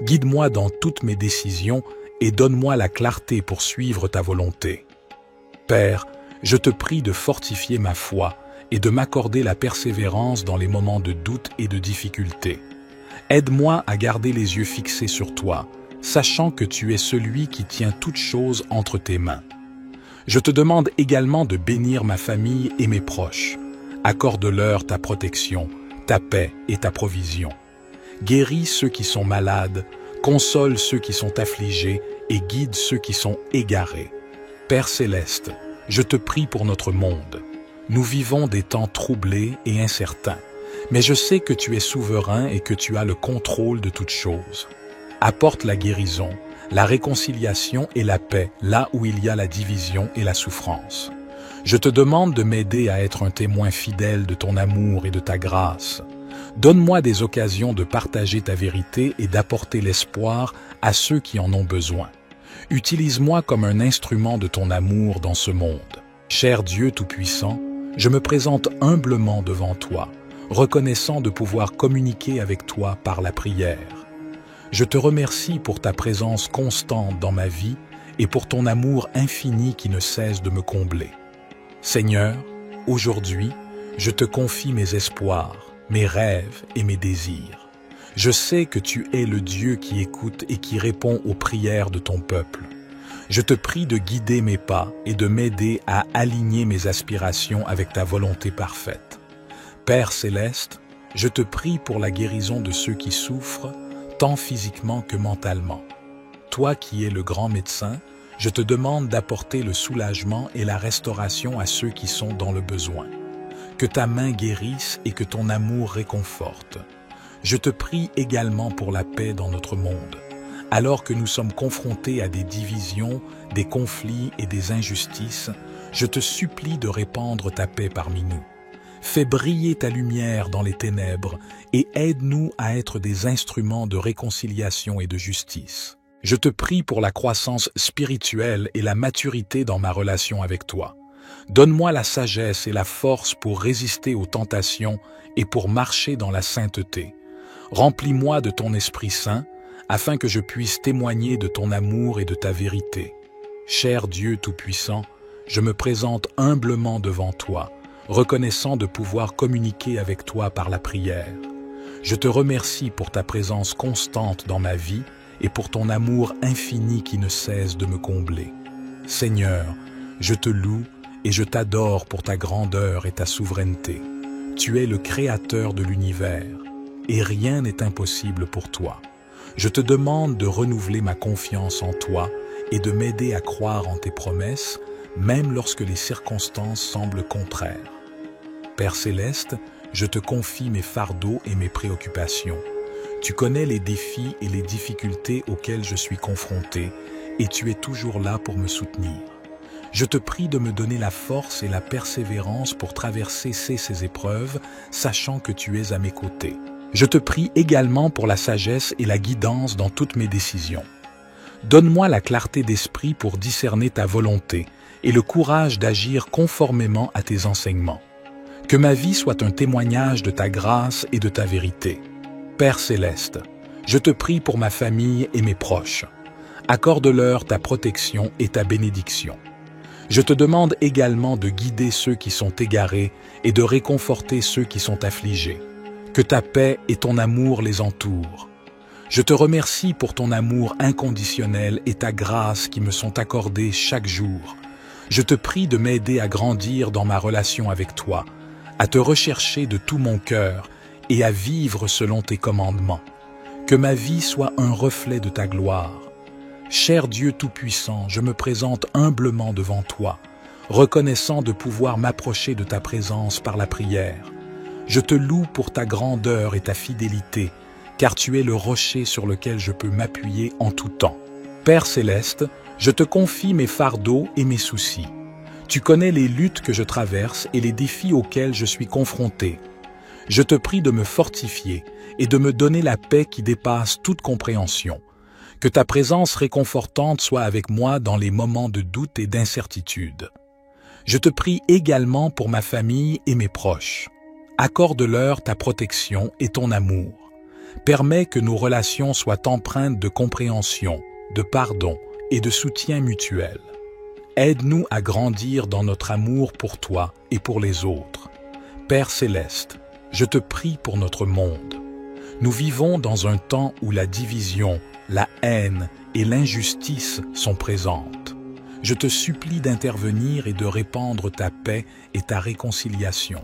Guide-moi dans toutes mes décisions et donne-moi la clarté pour suivre ta volonté. Père, je te prie de fortifier ma foi et de m'accorder la persévérance dans les moments de doute et de difficulté. Aide-moi à garder les yeux fixés sur toi, sachant que tu es celui qui tient toutes choses entre tes mains. Je te demande également de bénir ma famille et mes proches. Accorde-leur ta protection, ta paix et ta provision. Guéris ceux qui sont malades, console ceux qui sont affligés et guide ceux qui sont égarés. Père céleste, je te prie pour notre monde. Nous vivons des temps troublés et incertains, mais je sais que tu es souverain et que tu as le contrôle de toutes choses. Apporte la guérison, la réconciliation et la paix là où il y a la division et la souffrance. Je te demande de m'aider à être un témoin fidèle de ton amour et de ta grâce. Donne-moi des occasions de partager ta vérité et d'apporter l'espoir à ceux qui en ont besoin. Utilise-moi comme un instrument de ton amour dans ce monde. Cher Dieu Tout-Puissant, je me présente humblement devant toi, reconnaissant de pouvoir communiquer avec toi par la prière. Je te remercie pour ta présence constante dans ma vie et pour ton amour infini qui ne cesse de me combler. Seigneur, aujourd'hui, je te confie mes espoirs, mes rêves et mes désirs. Je sais que tu es le Dieu qui écoute et qui répond aux prières de ton peuple. Je te prie de guider mes pas et de m'aider à aligner mes aspirations avec ta volonté parfaite. Père céleste, je te prie pour la guérison de ceux qui souffrent, tant physiquement que mentalement. Toi qui es le grand médecin, je te demande d'apporter le soulagement et la restauration à ceux qui sont dans le besoin. Que ta main guérisse et que ton amour réconforte. Je te prie également pour la paix dans notre monde. Alors que nous sommes confrontés à des divisions, des conflits et des injustices, je te supplie de répandre ta paix parmi nous. Fais briller ta lumière dans les ténèbres et aide-nous à être des instruments de réconciliation et de justice. Je te prie pour la croissance spirituelle et la maturité dans ma relation avec toi. Donne-moi la sagesse et la force pour résister aux tentations et pour marcher dans la sainteté. Remplis-moi de ton Esprit Saint, afin que je puisse témoigner de ton amour et de ta vérité. Cher Dieu Tout-Puissant, je me présente humblement devant toi, reconnaissant de pouvoir communiquer avec toi par la prière. Je te remercie pour ta présence constante dans ma vie et pour ton amour infini qui ne cesse de me combler. Seigneur, je te loue et je t'adore pour ta grandeur et ta souveraineté. Tu es le Créateur de l'univers, et rien n'est impossible pour toi. Je te demande de renouveler ma confiance en toi et de m'aider à croire en tes promesses, même lorsque les circonstances semblent contraires. Père Céleste, je te confie mes fardeaux et mes préoccupations. Tu connais les défis et les difficultés auxquels je suis confronté, et tu es toujours là pour me soutenir. Je te prie de me donner la force et la persévérance pour traverser ces épreuves, sachant que tu es à mes côtés. Je te prie également pour la sagesse et la guidance dans toutes mes décisions. Donne-moi la clarté d'esprit pour discerner ta volonté et le courage d'agir conformément à tes enseignements. Que ma vie soit un témoignage de ta grâce et de ta vérité. Père Céleste, je te prie pour ma famille et mes proches. Accorde-leur ta protection et ta bénédiction. Je te demande également de guider ceux qui sont égarés et de réconforter ceux qui sont affligés. Que ta paix et ton amour les entourent. Je te remercie pour ton amour inconditionnel et ta grâce qui me sont accordées chaque jour. Je te prie de m'aider à grandir dans ma relation avec toi, à te rechercher de tout mon cœur et à vivre selon tes commandements. Que ma vie soit un reflet de ta gloire. Cher Dieu Tout-Puissant, je me présente humblement devant toi, reconnaissant de pouvoir m'approcher de ta présence par la prière. Je te loue pour ta grandeur et ta fidélité, car tu es le rocher sur lequel je peux m'appuyer en tout temps. Père Céleste, je te confie mes fardeaux et mes soucis. Tu connais les luttes que je traverse et les défis auxquels je suis confronté. Je te prie de me fortifier et de me donner la paix qui dépasse toute compréhension. Que ta présence réconfortante soit avec moi dans les moments de doute et d'incertitude. Je te prie également pour ma famille et mes proches. Accorde-leur ta protection et ton amour. Permets que nos relations soient empreintes de compréhension, de pardon et de soutien mutuel. Aide-nous à grandir dans notre amour pour toi et pour les autres. Père Céleste, je te prie pour notre monde. Nous vivons dans un temps où la division, la haine et l'injustice sont présentes. Je te supplie d'intervenir et de répandre ta paix et ta réconciliation.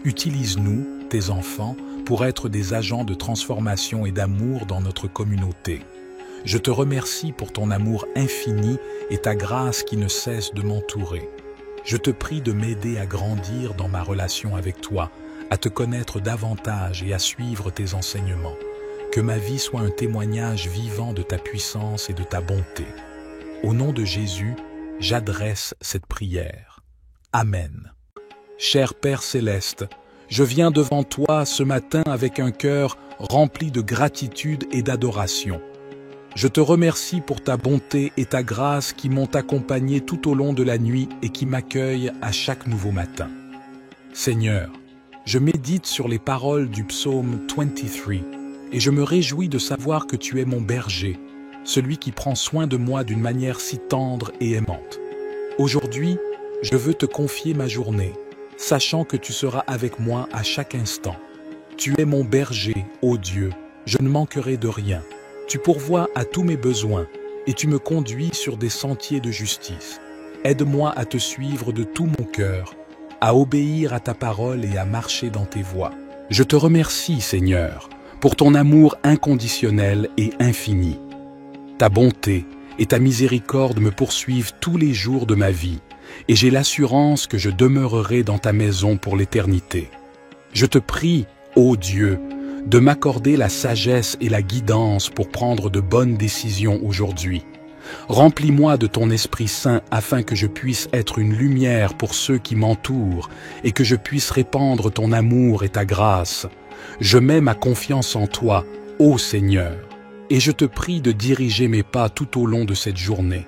Utilise-nous, tes enfants, pour être des agents de transformation et d'amour dans notre communauté. Je te remercie pour ton amour infini et ta grâce qui ne cesse de m'entourer. Je te prie de m'aider à grandir dans ma relation avec toi, à te connaître davantage et à suivre tes enseignements. Que ma vie soit un témoignage vivant de ta puissance et de ta bonté. Au nom de Jésus, j'adresse cette prière. Amen. Cher Père Céleste, je viens devant toi ce matin avec un cœur rempli de gratitude et d'adoration. Je te remercie pour ta bonté et ta grâce qui m'ont accompagné tout au long de la nuit et qui m'accueillent à chaque nouveau matin. Seigneur, je médite sur les paroles du psaume 23 et je me réjouis de savoir que tu es mon berger, celui qui prend soin de moi d'une manière si tendre et aimante. Aujourd'hui, je veux te confier ma journée, sachant que tu seras avec moi à chaque instant. Tu es mon berger, ô Dieu, je ne manquerai de rien. Tu pourvois à tous mes besoins et tu me conduis sur des sentiers de justice. Aide-moi à te suivre de tout mon cœur, à obéir à ta parole et à marcher dans tes voies. Je te remercie, Seigneur, pour ton amour inconditionnel et infini. Ta bonté et ta miséricorde me poursuivent tous les jours de ma vie, et j'ai l'assurance que je demeurerai dans ta maison pour l'éternité. Je te prie, ô Dieu, de m'accorder la sagesse et la guidance pour prendre de bonnes décisions aujourd'hui. Remplis-moi de ton Esprit Saint afin que je puisse être une lumière pour ceux qui m'entourent et que je puisse répandre ton amour et ta grâce. Je mets ma confiance en toi, ô Seigneur, et je te prie de diriger mes pas tout au long de cette journée.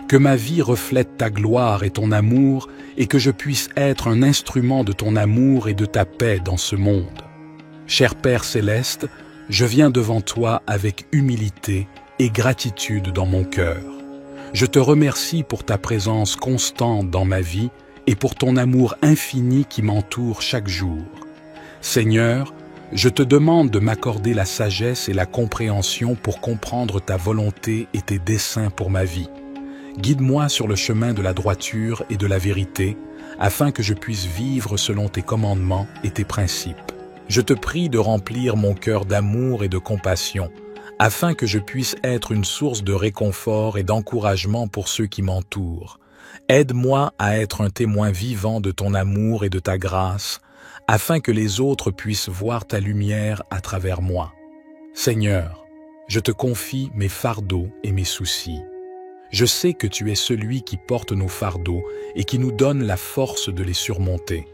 Que ma vie reflète ta gloire et ton amour, et que je puisse être un instrument de ton amour et de ta paix dans ce monde. Cher Père céleste, je viens devant toi avec humilité et gratitude dans mon cœur. Je te remercie pour ta présence constante dans ma vie et pour ton amour infini qui m'entoure chaque jour. Seigneur, je te demande de m'accorder la sagesse et la compréhension pour comprendre ta volonté et tes desseins pour ma vie. Guide-moi sur le chemin de la droiture et de la vérité, afin que je puisse vivre selon tes commandements et tes principes. Je te prie de remplir mon cœur d'amour et de compassion, afin que je puisse être une source de réconfort et d'encouragement pour ceux qui m'entourent. Aide-moi à être un témoin vivant de ton amour et de ta grâce, afin que les autres puissent voir ta lumière à travers moi. Seigneur, je te confie mes fardeaux et mes soucis. Je sais que tu es celui qui porte nos fardeaux et qui nous donne la force de les surmonter.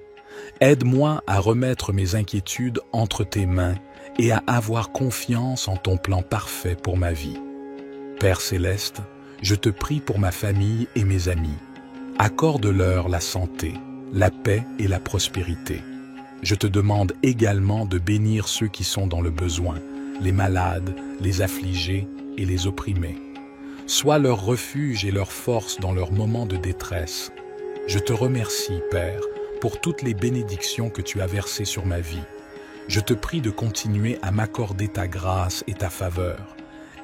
Aide-moi à remettre mes inquiétudes entre tes mains et à avoir confiance en ton plan parfait pour ma vie. Père céleste, je te prie pour ma famille et mes amis. Accorde-leur la santé, la paix et la prospérité. Je te demande également de bénir ceux qui sont dans le besoin, les malades, les affligés et les opprimés. Sois leur refuge et leur force dans leurs moments de détresse. Je te remercie, Père, pour toutes les bénédictions que tu as versées sur ma vie. Je te prie de continuer à m'accorder ta grâce et ta faveur.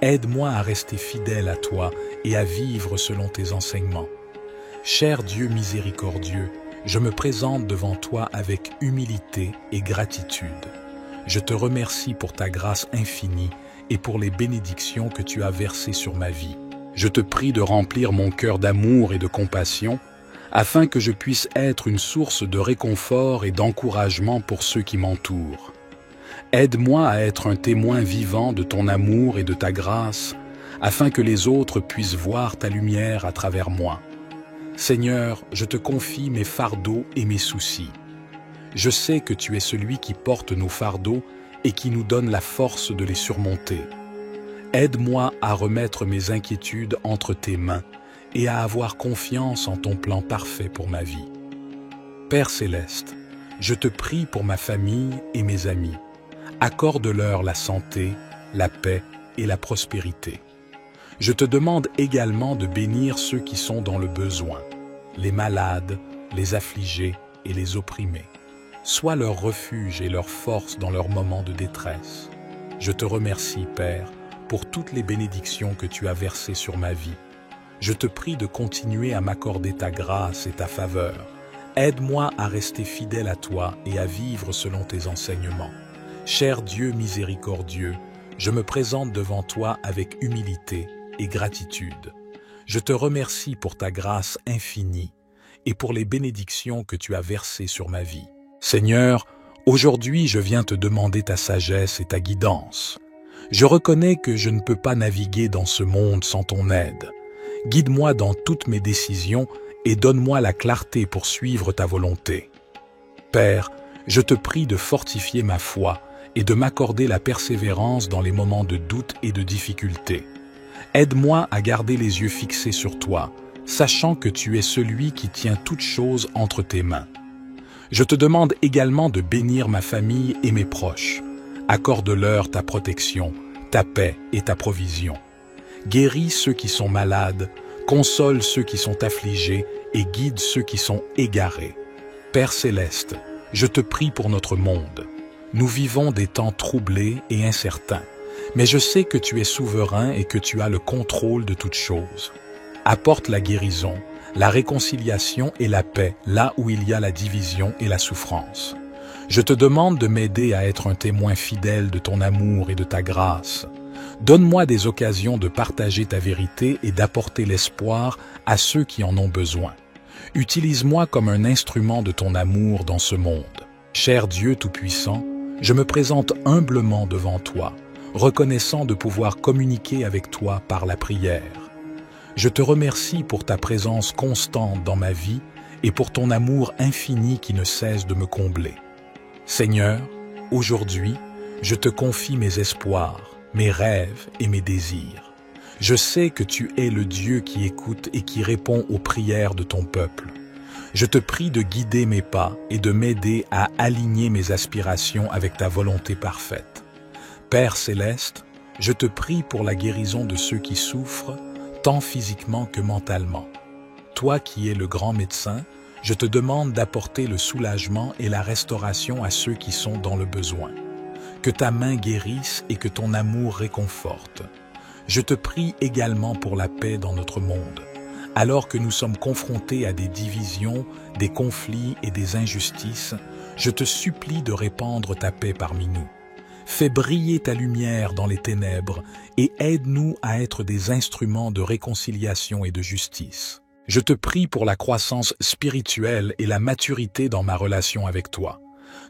Aide-moi à rester fidèle à toi et à vivre selon tes enseignements. Cher Dieu miséricordieux, je me présente devant toi avec humilité et gratitude. Je te remercie pour ta grâce infinie et pour les bénédictions que tu as versées sur ma vie. Je te prie de remplir mon cœur d'amour et de compassion, afin que je puisse être une source de réconfort et d'encouragement pour ceux qui m'entourent. Aide-moi à être un témoin vivant de ton amour et de ta grâce, afin que les autres puissent voir ta lumière à travers moi. Seigneur, je te confie mes fardeaux et mes soucis. Je sais que tu es celui qui porte nos fardeaux et qui nous donne la force de les surmonter. Aide-moi à remettre mes inquiétudes entre tes mains et à avoir confiance en ton plan parfait pour ma vie. Père céleste, je te prie pour ma famille et mes amis. Accorde-leur la santé, la paix et la prospérité. Je te demande également de bénir ceux qui sont dans le besoin, les malades, les affligés et les opprimés. Sois leur refuge et leur force dans leurs moments de détresse. Je te remercie, Père, pour toutes les bénédictions que tu as versées sur ma vie. Je te prie de continuer à m'accorder ta grâce et ta faveur. Aide-moi à rester fidèle à toi et à vivre selon tes enseignements. Cher Dieu miséricordieux, je me présente devant toi avec humilité et gratitude. Je te remercie pour ta grâce infinie et pour les bénédictions que tu as versées sur ma vie. Seigneur, aujourd'hui je viens te demander ta sagesse et ta guidance. Je reconnais que je ne peux pas naviguer dans ce monde sans ton aide. Guide-moi dans toutes mes décisions et donne-moi la clarté pour suivre ta volonté. Père, je te prie de fortifier ma foi et de m'accorder la persévérance dans les moments de doute et de difficulté. Aide-moi à garder les yeux fixés sur toi, sachant que tu es celui qui tient toutes choses entre tes mains. Je te demande également de bénir ma famille et mes proches. Accorde-leur ta protection, ta paix et ta provision. Guéris ceux qui sont malades, console ceux qui sont affligés et guide ceux qui sont égarés. Père céleste, je te prie pour notre monde. Nous vivons des temps troublés et incertains, mais je sais que tu es souverain et que tu as le contrôle de toutes choses. Apporte la guérison, la réconciliation et la paix là où il y a la division et la souffrance. Je te demande de m'aider à être un témoin fidèle de ton amour et de ta grâce. Donne-moi des occasions de partager ta vérité et d'apporter l'espoir à ceux qui en ont besoin. Utilise-moi comme un instrument de ton amour dans ce monde. Cher Dieu Tout-Puissant, je me présente humblement devant toi, reconnaissant de pouvoir communiquer avec toi par la prière. Je te remercie pour ta présence constante dans ma vie et pour ton amour infini qui ne cesse de me combler. Seigneur, aujourd'hui, je te confie mes espoirs, mes rêves et mes désirs. Je sais que tu es le Dieu qui écoute et qui répond aux prières de ton peuple. Je te prie de guider mes pas et de m'aider à aligner mes aspirations avec ta volonté parfaite. Père céleste, je te prie pour la guérison de ceux qui souffrent, tant physiquement que mentalement. Toi qui es le grand médecin, je te demande d'apporter le soulagement et la restauration à ceux qui sont dans le besoin. Que ta main guérisse et que ton amour réconforte. Je te prie également pour la paix dans notre monde. Alors que nous sommes confrontés à des divisions, des conflits et des injustices, je te supplie de répandre ta paix parmi nous. Fais briller ta lumière dans les ténèbres et aide-nous à être des instruments de réconciliation et de justice. Je te prie pour la croissance spirituelle et la maturité dans ma relation avec toi.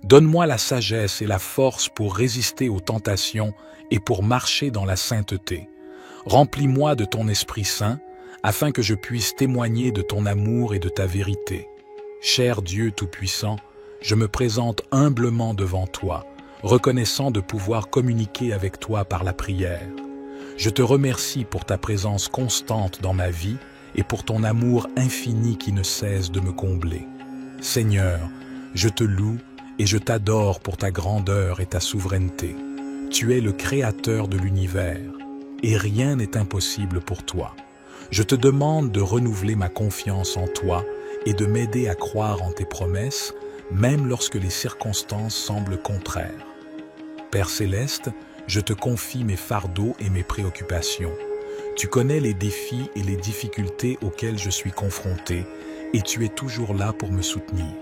Donne-moi la sagesse et la force pour résister aux tentations et pour marcher dans la sainteté. Remplis-moi de ton Esprit Saint, afin que je puisse témoigner de ton amour et de ta vérité. Cher Dieu Tout-Puissant, je me présente humblement devant toi, reconnaissant de pouvoir communiquer avec toi par la prière. Je te remercie pour ta présence constante dans ma vie et pour ton amour infini qui ne cesse de me combler. Seigneur, je te loue et je t'adore pour ta grandeur et ta souveraineté. Tu es le Créateur de l'univers, et rien n'est impossible pour toi. Je te demande de renouveler ma confiance en toi et de m'aider à croire en tes promesses, même lorsque les circonstances semblent contraires. Père céleste, je te confie mes fardeaux et mes préoccupations. Tu connais les défis et les difficultés auxquels je suis confronté, et tu es toujours là pour me soutenir.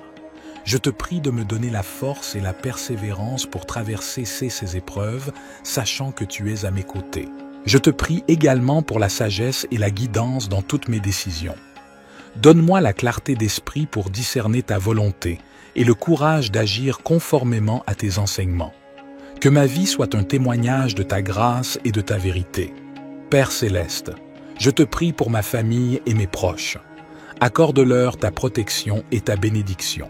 Je te prie de me donner la force et la persévérance pour traverser ces épreuves, sachant que tu es à mes côtés. Je te prie également pour la sagesse et la guidance dans toutes mes décisions. Donne-moi la clarté d'esprit pour discerner ta volonté et le courage d'agir conformément à tes enseignements. Que ma vie soit un témoignage de ta grâce et de ta vérité. Père céleste, je te prie pour ma famille et mes proches. Accorde-leur ta protection et ta bénédiction.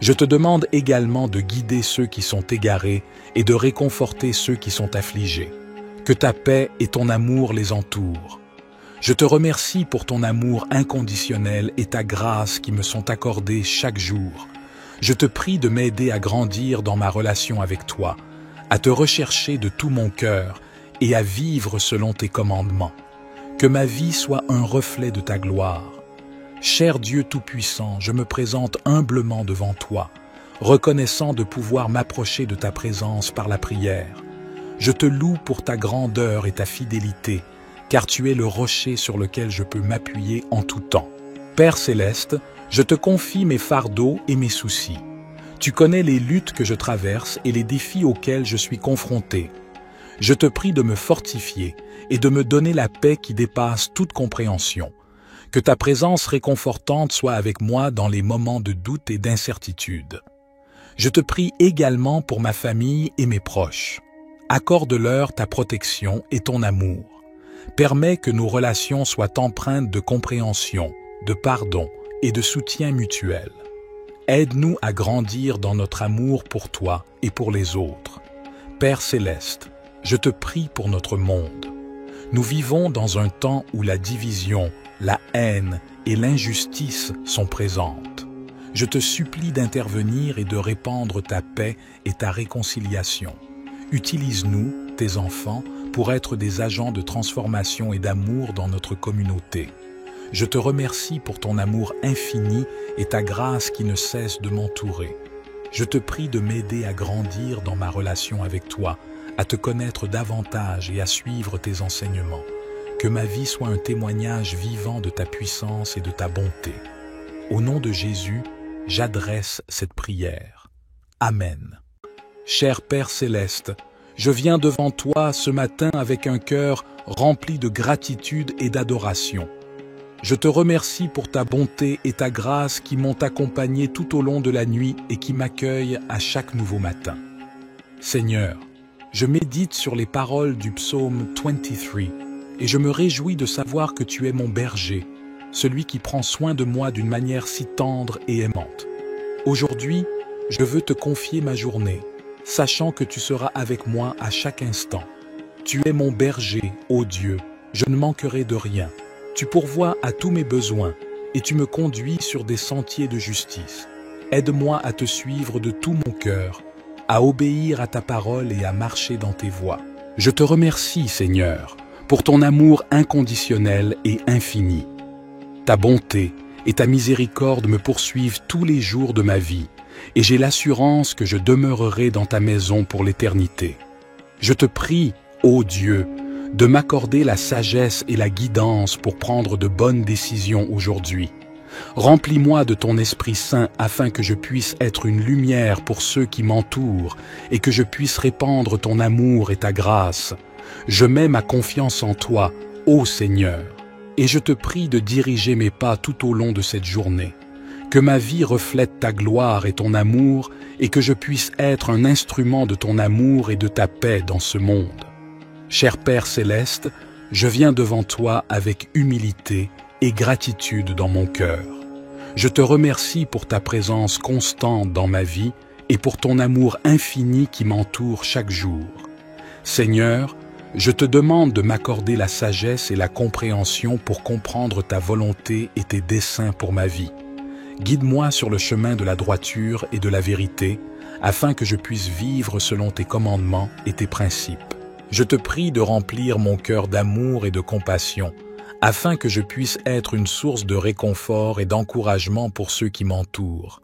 Je te demande également de guider ceux qui sont égarés et de réconforter ceux qui sont affligés. Que ta paix et ton amour les entourent. Je te remercie pour ton amour inconditionnel et ta grâce qui me sont accordées chaque jour. Je te prie de m'aider à grandir dans ma relation avec toi, à te rechercher de tout mon cœur et à vivre selon tes commandements. Que ma vie soit un reflet de ta gloire. Cher Dieu Tout-Puissant, je me présente humblement devant toi, reconnaissant de pouvoir m'approcher de ta présence par la prière. Je te loue pour ta grandeur et ta fidélité, car tu es le rocher sur lequel je peux m'appuyer en tout temps. Père céleste, je te confie mes fardeaux et mes soucis. Tu connais les luttes que je traverse et les défis auxquels je suis confronté. Je te prie de me fortifier et de me donner la paix qui dépasse toute compréhension. Que ta présence réconfortante soit avec moi dans les moments de doute et d'incertitude. Je te prie également pour ma famille et mes proches. Accorde-leur ta protection et ton amour. Permets que nos relations soient empreintes de compréhension, de pardon et de soutien mutuel. Aide-nous à grandir dans notre amour pour toi et pour les autres. Père céleste, je te prie pour notre monde. Nous vivons dans un temps où la division, la haine et l'injustice sont présentes. Je te supplie d'intervenir et de répandre ta paix et ta réconciliation. Utilise-nous, tes enfants, pour être des agents de transformation et d'amour dans notre communauté. Je te remercie pour ton amour infini et ta grâce qui ne cesse de m'entourer. Je te prie de m'aider à grandir dans ma relation avec toi, à te connaître davantage et à suivre tes enseignements. Que ma vie soit un témoignage vivant de ta puissance et de ta bonté. Au nom de Jésus, j'adresse cette prière. Amen. Cher Père céleste, je viens devant toi ce matin avec un cœur rempli de gratitude et d'adoration. Je te remercie pour ta bonté et ta grâce qui m'ont accompagné tout au long de la nuit et qui m'accueillent à chaque nouveau matin. Seigneur, je médite sur les paroles du psaume 23 et je me réjouis de savoir que tu es mon berger, celui qui prend soin de moi d'une manière si tendre et aimante. Aujourd'hui, je veux te confier ma journée, sachant que tu seras avec moi à chaque instant. Tu es mon berger, ô Dieu, Je ne manquerai de rien. Tu pourvois à tous mes besoins et tu me conduis sur des sentiers de justice. Aide-moi à te suivre de tout mon cœur, à obéir à ta parole et à marcher dans tes voies. Je te remercie, Seigneur, pour ton amour inconditionnel et infini. Ta bonté et ta miséricorde me poursuivent tous les jours de ma vie, et j'ai l'assurance que je demeurerai dans ta maison pour l'éternité. Je te prie, ô Dieu, de m'accorder la sagesse et la guidance pour prendre de bonnes décisions aujourd'hui. Remplis-moi de ton Esprit Saint afin que je puisse être une lumière pour ceux qui m'entourent et que je puisse répandre ton amour et ta grâce. Je mets ma confiance en toi, ô Seigneur, et je te prie de diriger mes pas tout au long de cette journée. Que ma vie reflète ta gloire et ton amour et que je puisse être un instrument de ton amour et de ta paix dans ce monde. Cher Père céleste, je viens devant toi avec humilité et gratitude dans mon cœur. Je te remercie pour ta présence constante dans ma vie et pour ton amour infini qui m'entoure chaque jour. Seigneur, je te demande de m'accorder la sagesse et la compréhension pour comprendre ta volonté et tes desseins pour ma vie. Guide-moi sur le chemin de la droiture et de la vérité, afin que je puisse vivre selon tes commandements et tes principes. Je te prie de remplir mon cœur d'amour et de compassion, afin que je puisse être une source de réconfort et d'encouragement pour ceux qui m'entourent.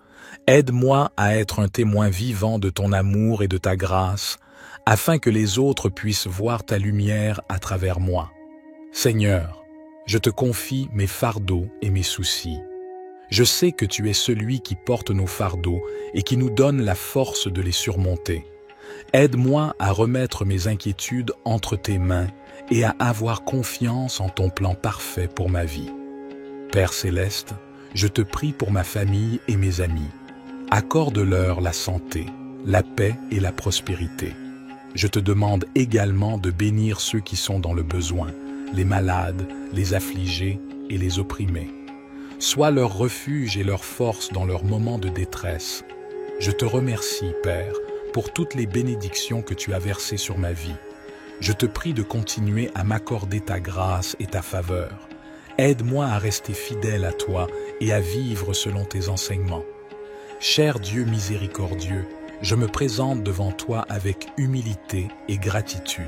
Aide-moi à être un témoin vivant de ton amour et de ta grâce, afin que les autres puissent voir ta lumière à travers moi. Seigneur, je te confie mes fardeaux et mes soucis. Je sais que tu es celui qui porte nos fardeaux et qui nous donne la force de les surmonter. Aide-moi à remettre mes inquiétudes entre tes mains et à avoir confiance en ton plan parfait pour ma vie. Père céleste, je te prie pour ma famille et mes amis. Accorde-leur la santé, la paix et la prospérité. Je te demande également de bénir ceux qui sont dans le besoin, les malades, les affligés et les opprimés. Sois leur refuge et leur force dans leurs moments de détresse. Je te remercie, Père, pour toutes les bénédictions que tu as versées sur ma vie. Je te prie de continuer à m'accorder ta grâce et ta faveur. Aide-moi à rester fidèle à toi et à vivre selon tes enseignements. Cher Dieu miséricordieux, je me présente devant toi avec humilité et gratitude.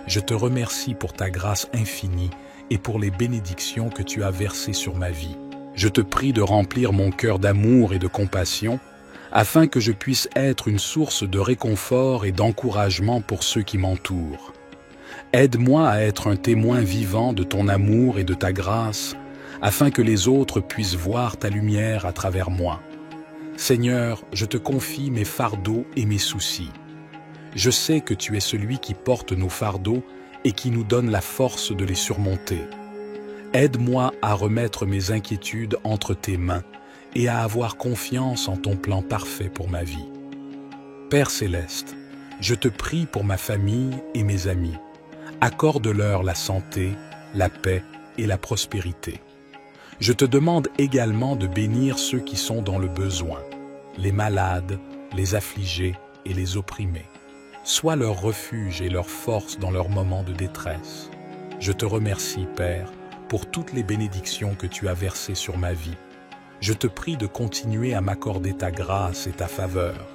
Je te remercie pour ta grâce infinie et pour les bénédictions que tu as versées sur ma vie. Je te prie de remplir mon cœur d'amour et de compassion, afin que je puisse être une source de réconfort et d'encouragement pour ceux qui m'entourent. Aide-moi à être un témoin vivant de ton amour et de ta grâce, afin que les autres puissent voir ta lumière à travers moi. Seigneur, je te confie mes fardeaux et mes soucis. Je sais que tu es celui qui porte nos fardeaux et qui nous donne la force de les surmonter. Aide-moi à remettre mes inquiétudes entre tes mains et à avoir confiance en ton plan parfait pour ma vie. Père céleste, je te prie pour ma famille et mes amis. Accorde-leur la santé, la paix et la prospérité. Je te demande également de bénir ceux qui sont dans le besoin, les malades, les affligés et les opprimés. Sois leur refuge et leur force dans leurs moments de détresse. Je te remercie, Père, pour toutes les bénédictions que tu as versées sur ma vie. Je te prie de continuer à m'accorder ta grâce et ta faveur.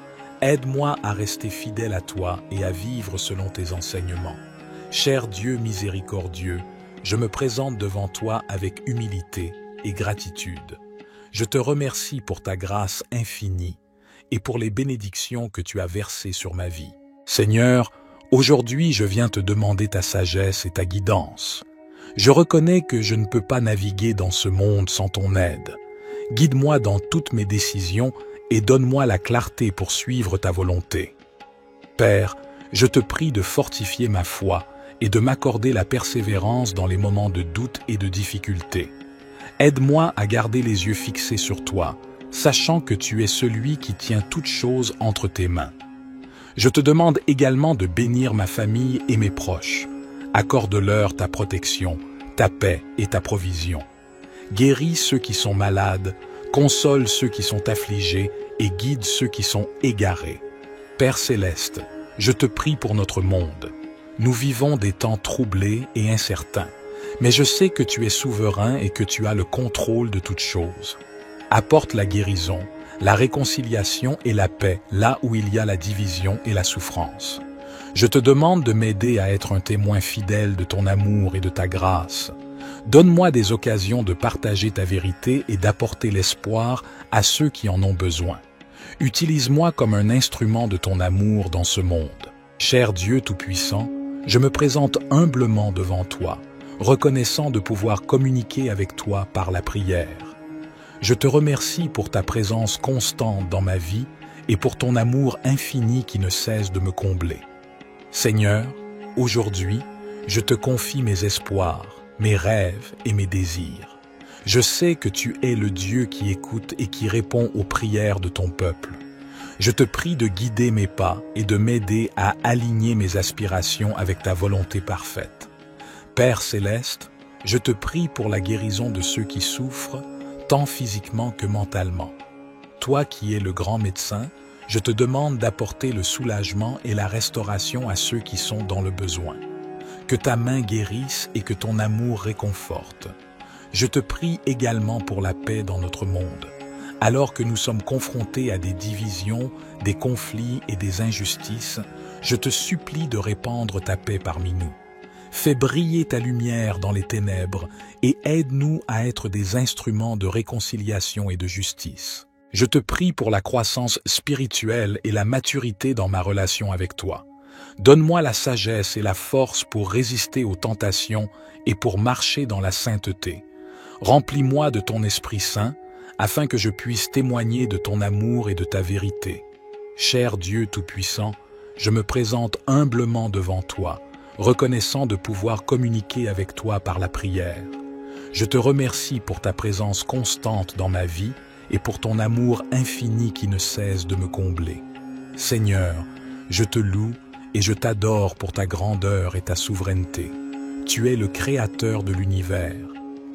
Aide-moi à rester fidèle à toi et à vivre selon tes enseignements. Cher Dieu miséricordieux, je me présente devant toi avec humilité et gratitude. Je te remercie pour ta grâce infinie et pour les bénédictions que tu as versées sur ma vie. Seigneur, aujourd'hui je viens te demander ta sagesse et ta guidance. Je reconnais que je ne peux pas naviguer dans ce monde sans ton aide. Guide-moi dans toutes mes décisions et donne-moi la clarté pour suivre ta volonté. Père, je te prie de fortifier ma foi et de m'accorder la persévérance dans les moments de doute et de difficulté. Aide-moi à garder les yeux fixés sur toi, sachant que tu es celui qui tient toutes choses entre tes mains. Je te demande également de bénir ma famille et mes proches. Accorde-leur ta protection, ta paix et ta provision. Guéris ceux qui sont malades, console ceux qui sont affligés et guide ceux qui sont égarés. Père céleste, je te prie pour notre monde. Nous vivons des temps troublés et incertains. Mais je sais que tu es souverain et que tu as le contrôle de toutes choses. Apporte la guérison, la réconciliation et la paix là où il y a la division et la souffrance. Je te demande de m'aider à être un témoin fidèle de ton amour et de ta grâce. Donne-moi des occasions de partager ta vérité et d'apporter l'espoir à ceux qui en ont besoin. Utilise-moi comme un instrument de ton amour dans ce monde. Cher Dieu Tout-Puissant, je me présente humblement devant toi, reconnaissant de pouvoir communiquer avec toi par la prière. Je te remercie pour ta présence constante dans ma vie et pour ton amour infini qui ne cesse de me combler. Seigneur, aujourd'hui, je te confie mes espoirs, mes rêves et mes désirs. Je sais que tu es le Dieu qui écoute et qui répond aux prières de ton peuple. Je te prie de guider mes pas et de m'aider à aligner mes aspirations avec ta volonté parfaite. Père céleste, je te prie pour la guérison de ceux qui souffrent, tant physiquement que mentalement. Toi qui es le grand médecin, je te demande d'apporter le soulagement et la restauration à ceux qui sont dans le besoin. Que ta main guérisse et que ton amour réconforte. Je te prie également pour la paix dans notre monde. Alors que nous sommes confrontés à des divisions, des conflits et des injustices, je te supplie de répandre ta paix parmi nous. Fais briller ta lumière dans les ténèbres et aide-nous à être des instruments de réconciliation et de justice. Je te prie pour la croissance spirituelle et la maturité dans ma relation avec toi. Donne-moi la sagesse et la force pour résister aux tentations et pour marcher dans la sainteté. Remplis-moi de ton Esprit Saint, afin que je puisse témoigner de ton amour et de ta vérité. Cher Dieu Tout-Puissant, je me présente humblement devant toi, reconnaissant de pouvoir communiquer avec toi par la prière. Je te remercie pour ta présence constante dans ma vie et pour ton amour infini qui ne cesse de me combler. Seigneur, je te loue et je t'adore pour ta grandeur et ta souveraineté. Tu es le Créateur de l'univers,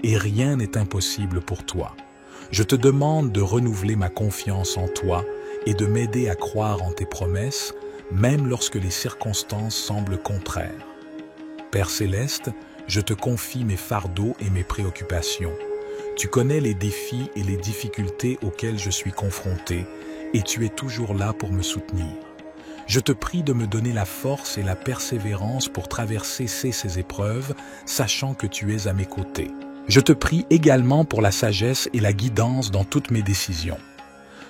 et rien n'est impossible pour toi. Je te demande de renouveler ma confiance en toi et de m'aider à croire en tes promesses, même lorsque les circonstances semblent contraires. Père céleste, je te confie mes fardeaux et mes préoccupations. Tu connais les défis et les difficultés auxquels je suis confronté, et tu es toujours là pour me soutenir. Je te prie de me donner la force et la persévérance pour traverser ces épreuves, sachant que tu es à mes côtés. Je te prie également pour la sagesse et la guidance dans toutes mes décisions.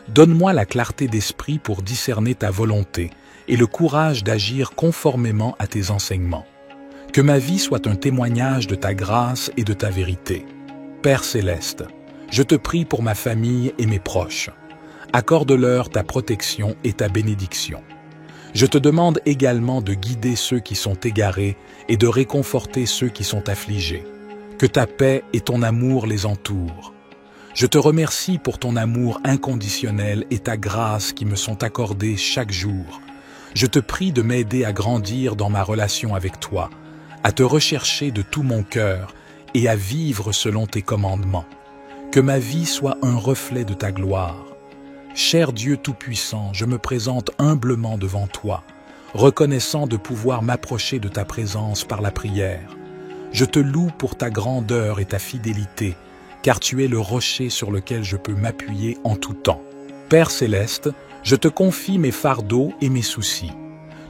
Donne-moi la clarté d'esprit pour discerner ta volonté et le courage d'agir conformément à tes enseignements. Que ma vie soit un témoignage de ta grâce et de ta vérité. Père céleste, je te prie pour ma famille et mes proches. Accorde-leur ta protection et ta bénédiction. Je te demande également de guider ceux qui sont égarés et de réconforter ceux qui sont affligés. Que ta paix et ton amour les entourent. Je te remercie pour ton amour inconditionnel et ta grâce qui me sont accordées chaque jour. Je te prie de m'aider à grandir dans ma relation avec toi, à te rechercher de tout mon cœur et à vivre selon tes commandements. Que ma vie soit un reflet de ta gloire. Cher Dieu Tout-Puissant, je me présente humblement devant toi, reconnaissant de pouvoir m'approcher de ta présence par la prière. Je te loue pour ta grandeur et ta fidélité, car tu es le rocher sur lequel je peux m'appuyer en tout temps. Père céleste, je te confie mes fardeaux et mes soucis.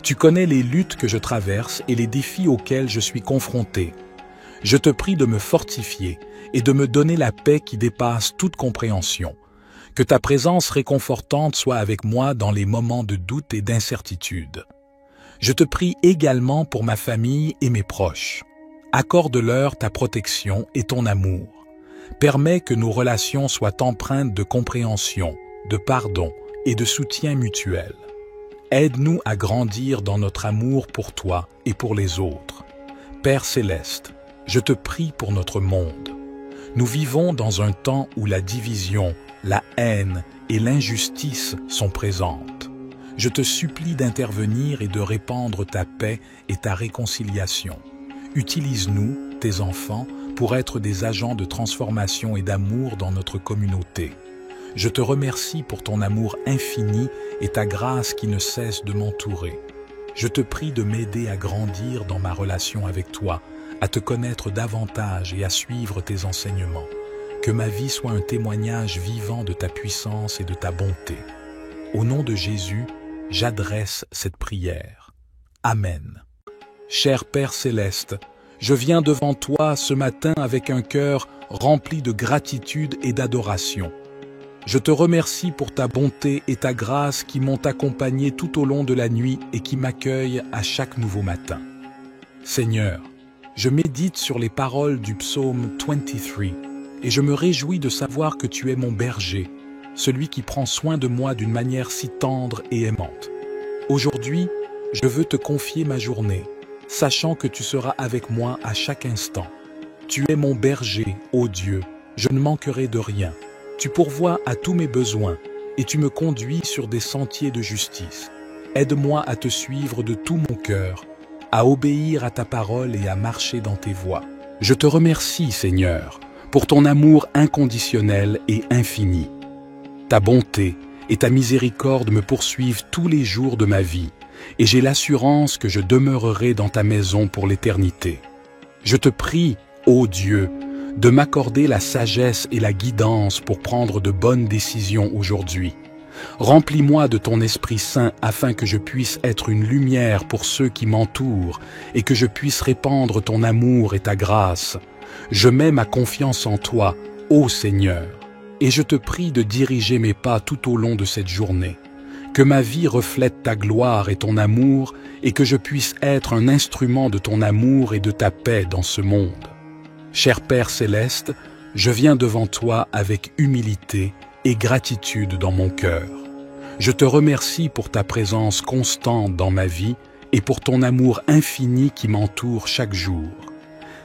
Tu connais les luttes que je traverse et les défis auxquels je suis confronté. Je te prie de me fortifier et de me donner la paix qui dépasse toute compréhension. Que ta présence réconfortante soit avec moi dans les moments de doute et d'incertitude. Je te prie également pour ma famille et mes proches. Accorde-leur ta protection et ton amour. Permets que nos relations soient empreintes de compréhension, de pardon et de soutien mutuel. Aide-nous à grandir dans notre amour pour toi et pour les autres. Père céleste, je te prie pour notre monde. Nous vivons dans un temps où la division, la haine et l'injustice sont présentes. Je te supplie d'intervenir et de répandre ta paix et ta réconciliation. Utilise-nous, tes enfants, pour être des agents de transformation et d'amour dans notre communauté. Je te remercie pour ton amour infini et ta grâce qui ne cesse de m'entourer. Je te prie de m'aider à grandir dans ma relation avec toi, à te connaître davantage et à suivre tes enseignements. Que ma vie soit un témoignage vivant de ta puissance et de ta bonté. Au nom de Jésus, j'adresse cette prière. Amen. Cher Père céleste, je viens devant toi ce matin avec un cœur rempli de gratitude et d'adoration. Je te remercie pour ta bonté et ta grâce qui m'ont accompagné tout au long de la nuit et qui m'accueillent à chaque nouveau matin. Seigneur, je médite sur les paroles du psaume 23 et je me réjouis de savoir que tu es mon berger, celui qui prend soin de moi d'une manière si tendre et aimante. Aujourd'hui, je veux te confier ma journée, sachant que tu seras avec moi à chaque instant. Tu es mon berger, ô Dieu, je ne manquerai de rien. Tu pourvois à tous mes besoins et tu me conduis sur des sentiers de justice. Aide-moi à te suivre de tout mon cœur, à obéir à ta parole et à marcher dans tes voies. Je te remercie, Seigneur, pour ton amour inconditionnel et infini. Ta bonté et ta miséricorde me poursuivent tous les jours de ma vie, et j'ai l'assurance que je demeurerai dans ta maison pour l'éternité. Je te prie, ô Dieu, de m'accorder la sagesse et la guidance pour prendre de bonnes décisions aujourd'hui. Remplis-moi de ton Esprit Saint afin que je puisse être une lumière pour ceux qui m'entourent et que je puisse répandre ton amour et ta grâce. Je mets ma confiance en toi, ô Seigneur, et je te prie de diriger mes pas tout au long de cette journée. Que ma vie reflète ta gloire et ton amour et que je puisse être un instrument de ton amour et de ta paix dans ce monde. Cher Père céleste, je viens devant toi avec humilité et gratitude dans mon cœur. Je te remercie pour ta présence constante dans ma vie et pour ton amour infini qui m'entoure chaque jour.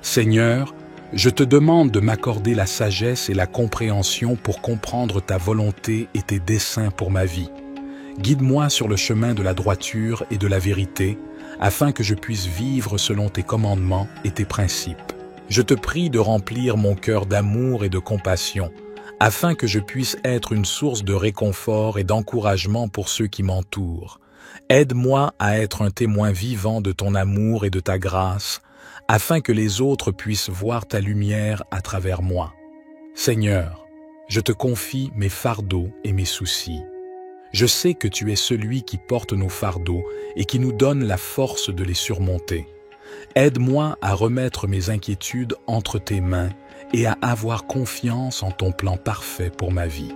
Seigneur, je te demande de m'accorder la sagesse et la compréhension pour comprendre ta volonté et tes desseins pour ma vie. Guide-moi sur le chemin de la droiture et de la vérité, afin que je puisse vivre selon tes commandements et tes principes. Je te prie de remplir mon cœur d'amour et de compassion, afin que je puisse être une source de réconfort et d'encouragement pour ceux qui m'entourent. Aide-moi à être un témoin vivant de ton amour et de ta grâce, afin que les autres puissent voir ta lumière à travers moi. Seigneur, je te confie mes fardeaux et mes soucis. Je sais que tu es celui qui porte nos fardeaux et qui nous donne la force de les surmonter. Aide-moi à remettre mes inquiétudes entre tes mains et à avoir confiance en ton plan parfait pour ma vie.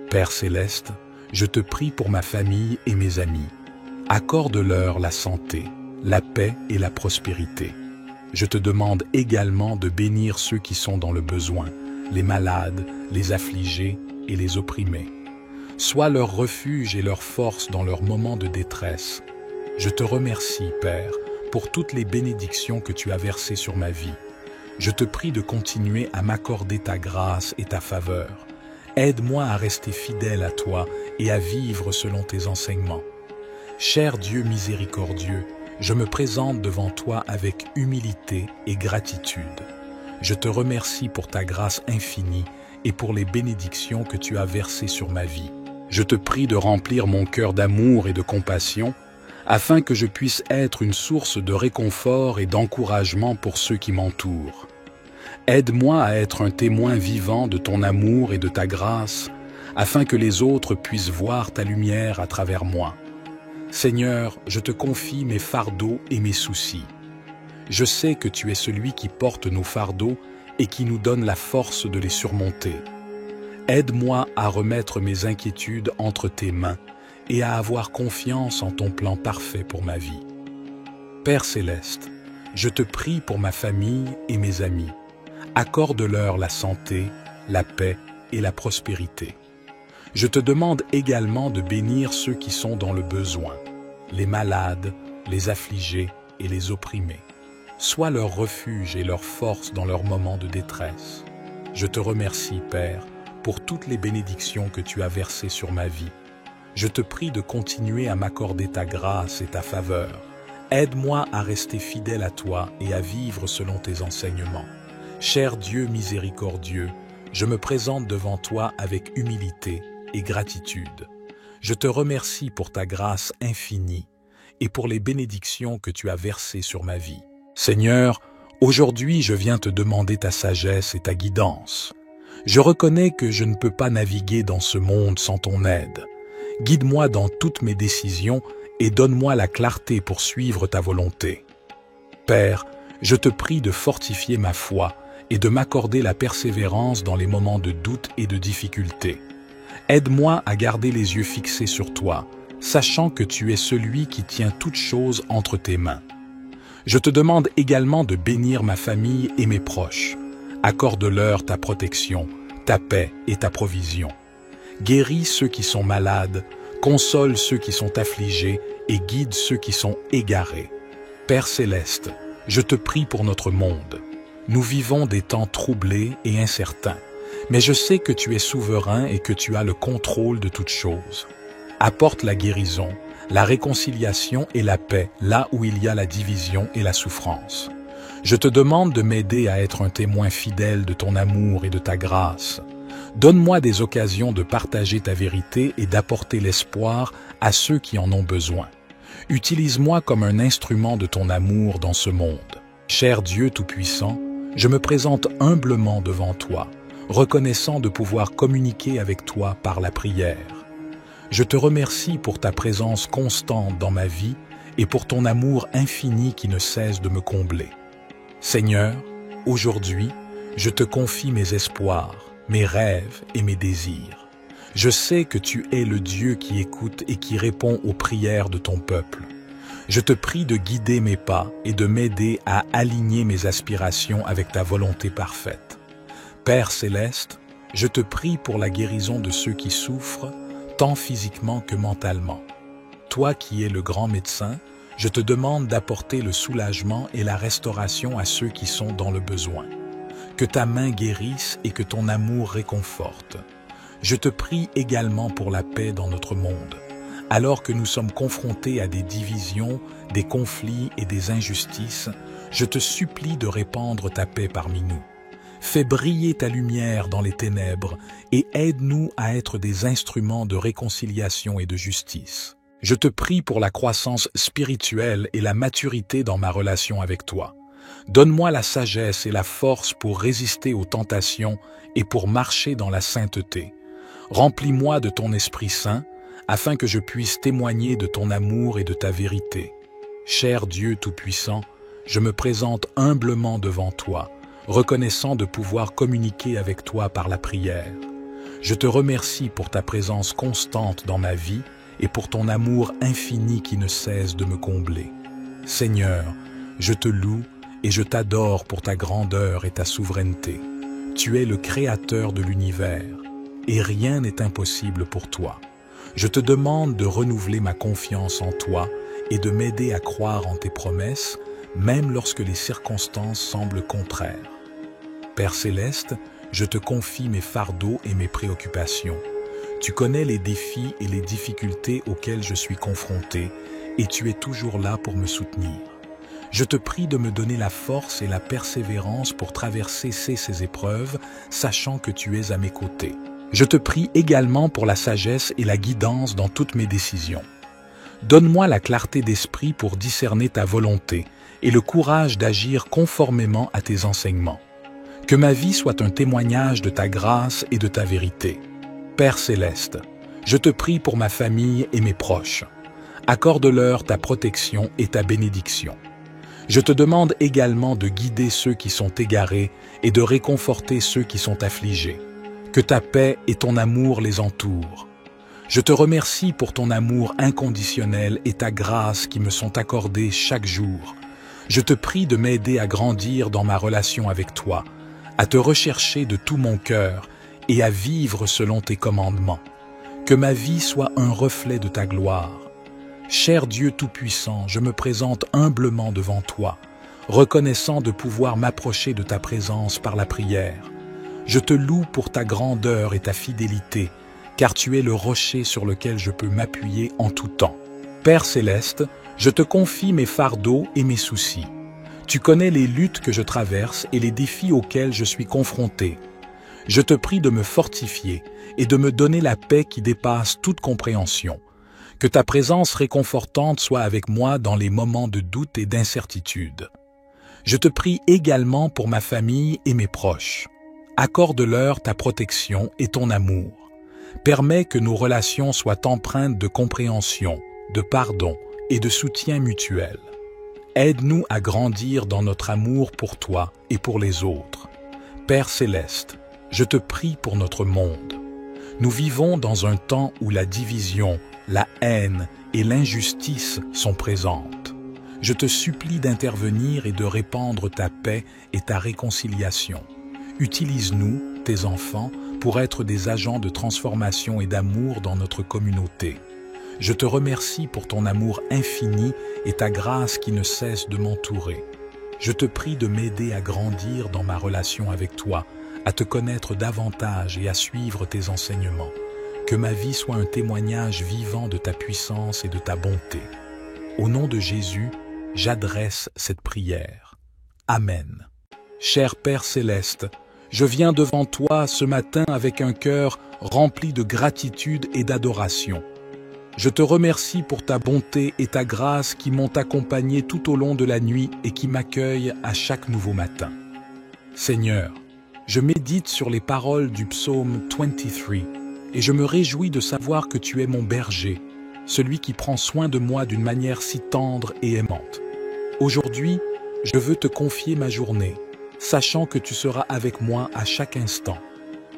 Père céleste, je te prie pour ma famille et mes amis. Accorde-leur la santé, la paix et la prospérité. Je te demande également de bénir ceux qui sont dans le besoin, les malades, les affligés et les opprimés. Sois leur refuge et leur force dans leurs moments de détresse. Je te remercie, Père, pour toutes les bénédictions que tu as versées sur ma vie. Je te prie de continuer à m'accorder ta grâce et ta faveur. Aide-moi à rester fidèle à toi et à vivre selon tes enseignements. Cher Dieu miséricordieux, je me présente devant toi avec humilité et gratitude. Je te remercie pour ta grâce infinie et pour les bénédictions que tu as versées sur ma vie. Je te prie de remplir mon cœur d'amour et de compassion, afin que je puisse être une source de réconfort et d'encouragement pour ceux qui m'entourent. Aide-moi à être un témoin vivant de ton amour et de ta grâce, afin que les autres puissent voir ta lumière à travers moi. Seigneur, je te confie mes fardeaux et mes soucis. Je sais que tu es celui qui porte nos fardeaux et qui nous donne la force de les surmonter. Aide-moi à remettre mes inquiétudes entre tes mains et à avoir confiance en ton plan parfait pour ma vie. Père céleste, je te prie pour ma famille et mes amis. Accorde-leur la santé, la paix et la prospérité. Je te demande également de bénir ceux qui sont dans le besoin, les malades, les affligés et les opprimés. Sois leur refuge et leur force dans leurs moments de détresse. Je te remercie, Père, pour toutes les bénédictions que tu as versées sur ma vie. Je te prie de continuer à m'accorder ta grâce et ta faveur. Aide-moi à rester fidèle à toi et à vivre selon tes enseignements. Cher Dieu miséricordieux, je me présente devant toi avec humilité et gratitude. Je te remercie pour ta grâce infinie et pour les bénédictions que tu as versées sur ma vie. Seigneur, Aujourd'hui, je viens te demander ta sagesse et ta guidance. Je reconnais que je ne peux pas naviguer dans ce monde sans ton aide. Guide-moi dans toutes mes décisions et donne-moi la clarté pour suivre ta volonté. Père, je te prie de fortifier ma foi et de m'accorder la persévérance dans les moments de doute et de difficulté. Aide-moi à garder les yeux fixés sur toi, sachant que tu es celui qui tient toutes choses entre tes mains. Je te demande également de bénir ma famille et mes proches. Accorde-leur ta protection, ta paix et ta provision. Guéris ceux qui sont malades, console ceux qui sont affligés et guide ceux qui sont égarés. Père céleste, je te prie pour notre monde. Nous vivons des temps troublés et incertains, mais je sais que tu es souverain et que tu as le contrôle de toutes choses. Apporte la guérison, la réconciliation et la paix là où il y a la division et la souffrance. Je te demande de m'aider à être un témoin fidèle de ton amour et de ta grâce. Donne-moi des occasions de partager ta vérité et d'apporter l'espoir à ceux qui en ont besoin. Utilise-moi comme un instrument de ton amour dans ce monde. Cher Dieu Tout-Puissant, je me présente humblement devant toi, reconnaissant de pouvoir communiquer avec toi par la prière. Je te remercie pour ta présence constante dans ma vie et pour ton amour infini qui ne cesse de me combler. Seigneur, aujourd'hui, je te confie mes espoirs, mes rêves et mes désirs. Je sais que tu es le Dieu qui écoute et qui répond aux prières de ton peuple. Je te prie de guider mes pas et de m'aider à aligner mes aspirations avec ta volonté parfaite. Père céleste, je te prie pour la guérison de ceux qui souffrent, tant physiquement que mentalement. Toi qui es le grand médecin, je te demande d'apporter le soulagement et la restauration à ceux qui sont dans le besoin. Que ta main guérisse et que ton amour réconforte. Je te prie également pour la paix dans notre monde. Alors que nous sommes confrontés à des divisions, des conflits et des injustices, je te supplie de répandre ta paix parmi nous. Fais briller ta lumière dans les ténèbres et aide-nous à être des instruments de réconciliation et de justice. Je te prie pour la croissance spirituelle et la maturité dans ma relation avec toi. Donne-moi la sagesse et la force pour résister aux tentations et pour marcher dans la sainteté. Remplis-moi de ton Esprit Saint, afin que je puisse témoigner de ton amour et de ta vérité. Cher Dieu Tout-Puissant, je me présente humblement devant toi, reconnaissant de pouvoir communiquer avec toi par la prière. Je te remercie pour ta présence constante dans ma vie et pour ton amour infini qui ne cesse de me combler. Seigneur, je te loue et je t'adore pour ta grandeur et ta souveraineté. Tu es le Créateur de l'univers, et rien n'est impossible pour toi. Je te demande de renouveler ma confiance en toi et de m'aider à croire en tes promesses, même lorsque les circonstances semblent contraires. Père céleste, je te confie mes fardeaux et mes préoccupations. Tu connais les défis et les difficultés auxquels je suis confronté, et tu es toujours là pour me soutenir. Je te prie de me donner la force et la persévérance pour traverser ces épreuves, sachant que tu es à mes côtés. Je te prie également pour la sagesse et la guidance dans toutes mes décisions. Donne-moi la clarté d'esprit pour discerner ta volonté et le courage d'agir conformément à tes enseignements. Que ma vie soit un témoignage de ta grâce et de ta vérité. Père céleste, je te prie pour ma famille et mes proches. Accorde-leur ta protection et ta bénédiction. Je te demande également de guider ceux qui sont égarés et de réconforter ceux qui sont affligés. Que ta paix et ton amour les entourent. Je te remercie pour ton amour inconditionnel et ta grâce qui me sont accordées chaque jour. Je te prie de m'aider à grandir dans ma relation avec toi, à te rechercher de tout mon cœur et à vivre selon tes commandements. Que ma vie soit un reflet de ta gloire. Cher Dieu Tout-Puissant, je me présente humblement devant toi, reconnaissant de pouvoir m'approcher de ta présence par la prière. Je te loue pour ta grandeur et ta fidélité, car tu es le rocher sur lequel je peux m'appuyer en tout temps. Père céleste, je te confie mes fardeaux et mes soucis. Tu connais les luttes que je traverse et les défis auxquels je suis confronté. Je te prie de me fortifier et de me donner la paix qui dépasse toute compréhension. Que ta présence réconfortante soit avec moi dans les moments de doute et d'incertitude. Je te prie également pour ma famille et mes proches. Accorde-leur ta protection et ton amour. Permets que nos relations soient empreintes de compréhension, de pardon et de soutien mutuel. Aide-nous à grandir dans notre amour pour toi et pour les autres. Père céleste, je te prie pour notre monde. Nous vivons dans un temps où la division, la haine et l'injustice sont présentes. Je te supplie d'intervenir et de répandre ta paix et ta réconciliation. Utilise-nous, tes enfants, pour être des agents de transformation et d'amour dans notre communauté. Je te remercie pour ton amour infini et ta grâce qui ne cesse de m'entourer. Je te prie de m'aider à grandir dans ma relation avec toi, à te connaître davantage et à suivre tes enseignements. Que ma vie soit un témoignage vivant de ta puissance et de ta bonté. Au nom de Jésus, j'adresse cette prière. Amen. Cher Père céleste, je viens devant toi ce matin avec un cœur rempli de gratitude et d'adoration. Je te remercie pour ta bonté et ta grâce qui m'ont accompagné tout au long de la nuit et qui m'accueillent à chaque nouveau matin. Seigneur, je médite sur les paroles du psaume 23 et je me réjouis de savoir que tu es mon berger, celui qui prend soin de moi d'une manière si tendre et aimante. Aujourd'hui, je veux te confier ma journée, sachant que tu seras avec moi à chaque instant.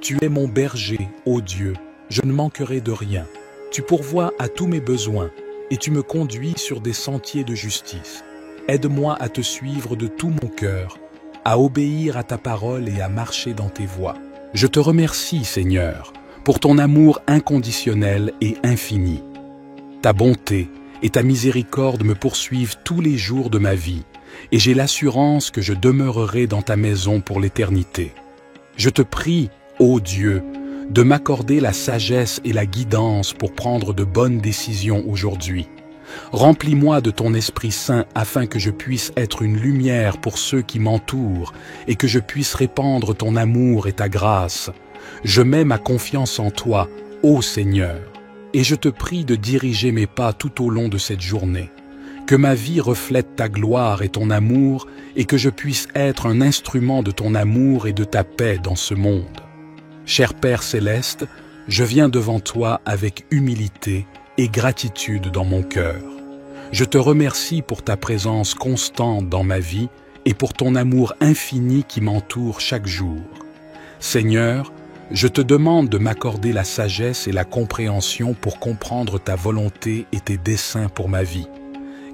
Tu es mon berger, ô Dieu, je ne manquerai de rien. Tu pourvois à tous mes besoins et tu me conduis sur des sentiers de justice. Aide-moi à te suivre de tout mon cœur, à obéir à ta parole et à marcher dans tes voies. Je te remercie, Seigneur, pour ton amour inconditionnel et infini. Ta bonté et ta miséricorde me poursuivent tous les jours de ma vie, et j'ai l'assurance que je demeurerai dans ta maison pour l'éternité. Je te prie, ô Dieu, de m'accorder la sagesse et la guidance pour prendre de bonnes décisions aujourd'hui. Remplis-moi de ton Esprit Saint afin que je puisse être une lumière pour ceux qui m'entourent et que je puisse répandre ton amour et ta grâce. Je mets ma confiance en toi, ô Seigneur, et je te prie de diriger mes pas tout au long de cette journée. Que ma vie reflète ta gloire et ton amour et que je puisse être un instrument de ton amour et de ta paix dans ce monde. Cher Père céleste, je viens devant toi avec humilité et gratitude dans mon cœur. Je te remercie pour ta présence constante dans ma vie et pour ton amour infini qui m'entoure chaque jour. Seigneur, je te demande de m'accorder la sagesse et la compréhension pour comprendre ta volonté et tes desseins pour ma vie.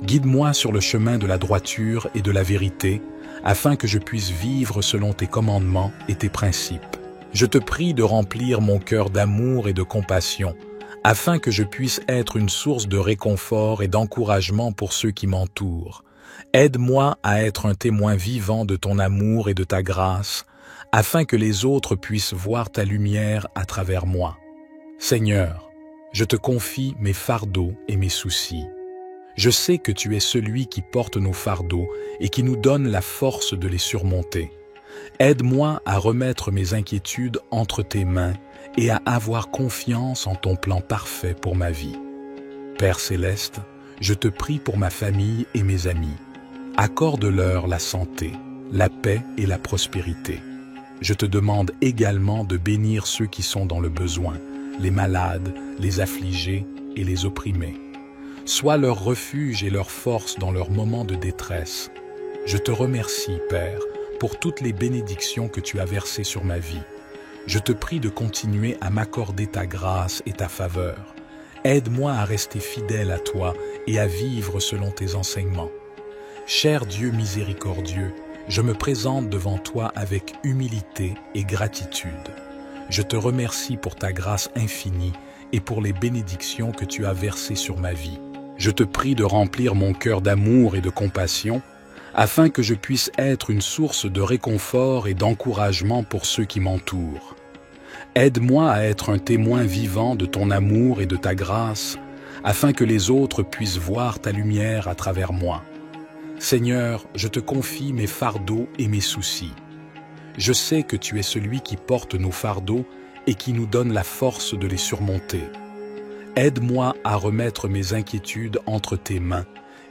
Guide-moi sur le chemin de la droiture et de la vérité, afin que je puisse vivre selon tes commandements et tes principes. Je te prie de remplir mon cœur d'amour et de compassion, afin que je puisse être une source de réconfort et d'encouragement pour ceux qui m'entourent. Aide-moi à être un témoin vivant de ton amour et de ta grâce, afin que les autres puissent voir ta lumière à travers moi. Seigneur, je te confie mes fardeaux et mes soucis. Je sais que tu es celui qui porte nos fardeaux et qui nous donne la force de les surmonter. Aide-moi à remettre mes inquiétudes entre tes mains et à avoir confiance en ton plan parfait pour ma vie. Père céleste, je te prie pour ma famille et mes amis. Accorde-leur la santé, la paix et la prospérité. Je te demande également de bénir ceux qui sont dans le besoin, les malades, les affligés et les opprimés. Sois leur refuge et leur force dans leurs moments de détresse. Je te remercie, Père, pour toutes les bénédictions que tu as versées sur ma vie. Je te prie de continuer à m'accorder ta grâce et ta faveur. Aide-moi à rester fidèle à toi et à vivre selon tes enseignements. Cher Dieu miséricordieux, je me présente devant toi avec humilité et gratitude. Je te remercie pour ta grâce infinie et pour les bénédictions que tu as versées sur ma vie. Je te prie de remplir mon cœur d'amour et de compassion, afin que je puisse être une source de réconfort et d'encouragement pour ceux qui m'entourent. Aide-moi à être un témoin vivant de ton amour et de ta grâce, afin que les autres puissent voir ta lumière à travers moi. Seigneur, je te confie mes fardeaux et mes soucis. Je sais que tu es celui qui porte nos fardeaux et qui nous donne la force de les surmonter. Aide-moi à remettre mes inquiétudes entre tes mains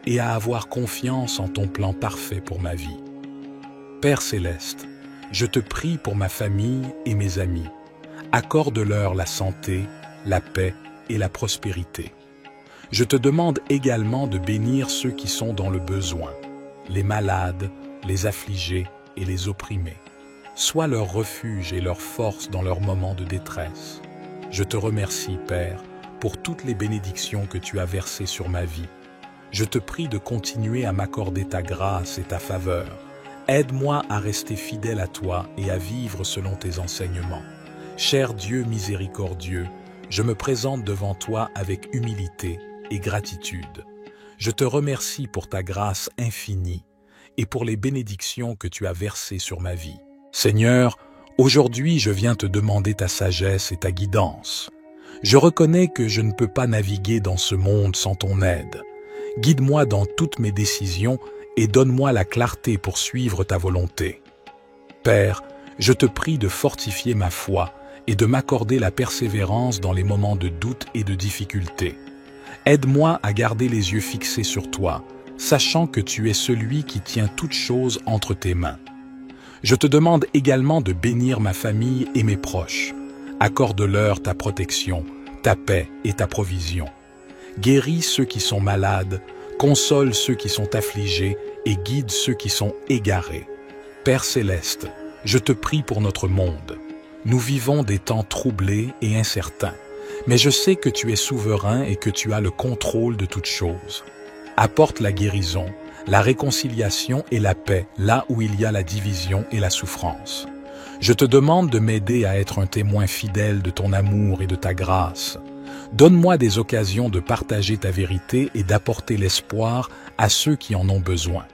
et à avoir confiance en ton plan parfait pour ma vie. Père céleste, je te prie pour ma famille et mes amis. Accorde-leur la santé, la paix et la prospérité. Je te demande également de bénir ceux qui sont dans le besoin, les malades, les affligés et les opprimés. Sois leur refuge et leur force dans leurs moments de détresse. Je te remercie, Père, pour toutes les bénédictions que tu as versées sur ma vie. Je te prie de continuer à m'accorder ta grâce et ta faveur. Aide-moi à rester fidèle à toi et à vivre selon tes enseignements. Cher Dieu miséricordieux, je me présente devant toi avec humilité et gratitude. Je te remercie pour ta grâce infinie et pour les bénédictions que tu as versées sur ma vie. Seigneur, aujourd'hui je viens te demander ta sagesse et ta guidance. Je reconnais que je ne peux pas naviguer dans ce monde sans ton aide. Guide-moi dans toutes mes décisions et donne-moi la clarté pour suivre ta volonté. Père, je te prie de fortifier ma foi et de m'accorder la persévérance dans les moments de doute et de difficulté. Aide-moi à garder les yeux fixés sur toi, sachant que tu es celui qui tient toutes choses entre tes mains. Je te demande également de bénir ma famille et mes proches. Accorde-leur ta protection, ta paix et ta provision. Guéris ceux qui sont malades, console ceux qui sont affligés et guide ceux qui sont égarés. Père céleste, je te prie pour notre monde. Nous vivons des temps troublés et incertains, mais je sais que tu es souverain et que tu as le contrôle de toutes choses. Apporte la guérison, la réconciliation et la paix là où il y a la division et la souffrance. Je te demande de m'aider à être un témoin fidèle de ton amour et de ta grâce. Donne-moi des occasions de partager ta vérité et d'apporter l'espoir à ceux qui en ont besoin.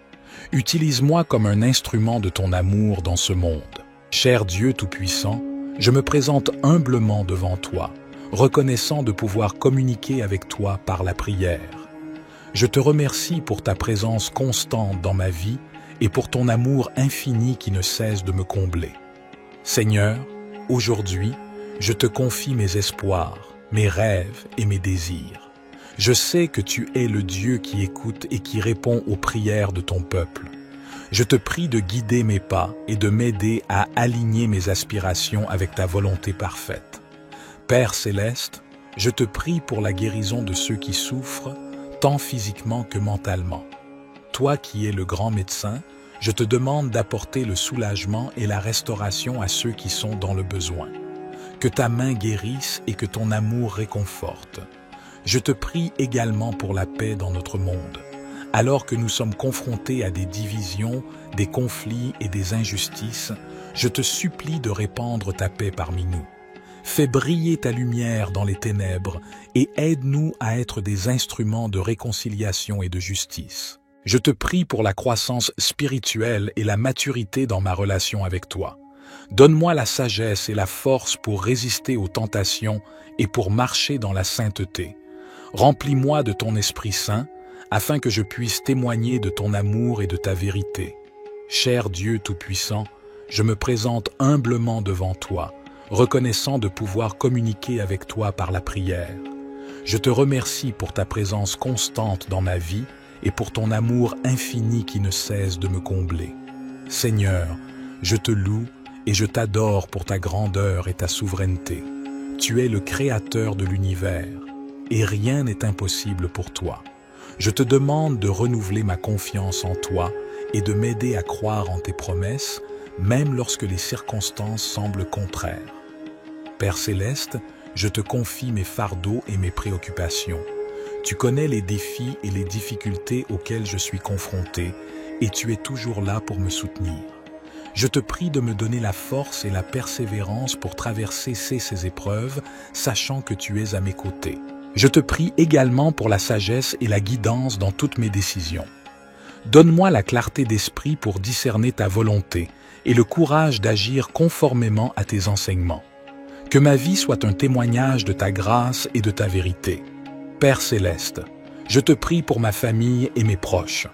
Utilise-moi comme un instrument de ton amour dans ce monde. Cher Dieu Tout-Puissant, je me présente humblement devant toi, reconnaissant de pouvoir communiquer avec toi par la prière. Je te remercie pour ta présence constante dans ma vie et pour ton amour infini qui ne cesse de me combler. Seigneur, aujourd'hui, je te confie mes espoirs, mes rêves et mes désirs. Je sais que tu es le Dieu qui écoute et qui répond aux prières de ton peuple. Je te prie de guider mes pas et de m'aider à aligner mes aspirations avec ta volonté parfaite. Père céleste, je te prie pour la guérison de ceux qui souffrent, tant physiquement que mentalement. Toi qui es le grand médecin, je te demande d'apporter le soulagement et la restauration à ceux qui sont dans le besoin. Que ta main guérisse et que ton amour réconforte. Je te prie également pour la paix dans notre monde. Alors que nous sommes confrontés à des divisions, des conflits et des injustices, je te supplie de répandre ta paix parmi nous. Fais briller ta lumière dans les ténèbres et aide-nous à être des instruments de réconciliation et de justice. Je te prie pour la croissance spirituelle et la maturité dans ma relation avec toi. Donne-moi la sagesse et la force pour résister aux tentations et pour marcher dans la sainteté. Remplis-moi de ton Esprit Saint, afin que je puisse témoigner de ton amour et de ta vérité. Cher Dieu Tout-Puissant, je me présente humblement devant toi, reconnaissant de pouvoir communiquer avec toi par la prière. Je te remercie pour ta présence constante dans ma vie et pour ton amour infini qui ne cesse de me combler. Seigneur, je te loue et je t'adore pour ta grandeur et ta souveraineté. Tu es le Créateur de l'univers, et rien n'est impossible pour toi. Je te demande de renouveler ma confiance en toi et de m'aider à croire en tes promesses, même lorsque les circonstances semblent contraires. Père céleste, je te confie mes fardeaux et mes préoccupations. Tu connais les défis et les difficultés auxquels je suis confronté, et tu es toujours là pour me soutenir. Je te prie de me donner la force et la persévérance pour traverser ces épreuves, sachant que tu es à mes côtés. Je te prie également pour la sagesse et la guidance dans toutes mes décisions. Donne-moi la clarté d'esprit pour discerner ta volonté et le courage d'agir conformément à tes enseignements. Que ma vie soit un témoignage de ta grâce et de ta vérité. Père céleste, je te prie pour ma famille et mes proches.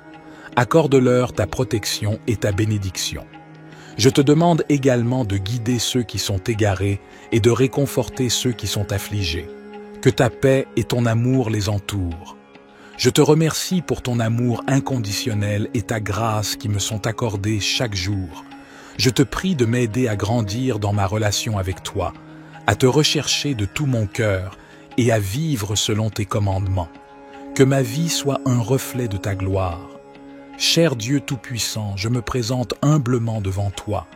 Accorde-leur ta protection et ta bénédiction. Je te demande également de guider ceux qui sont égarés et de réconforter ceux qui sont affligés. Que ta paix et ton amour les entourent. Je te remercie pour ton amour inconditionnel et ta grâce qui me sont accordées chaque jour. Je te prie de m'aider à grandir dans ma relation avec toi, à te rechercher de tout mon cœur et à vivre selon tes commandements. Que ma vie soit un reflet de ta gloire. Cher Dieu Tout-Puissant, je me présente humblement devant toi,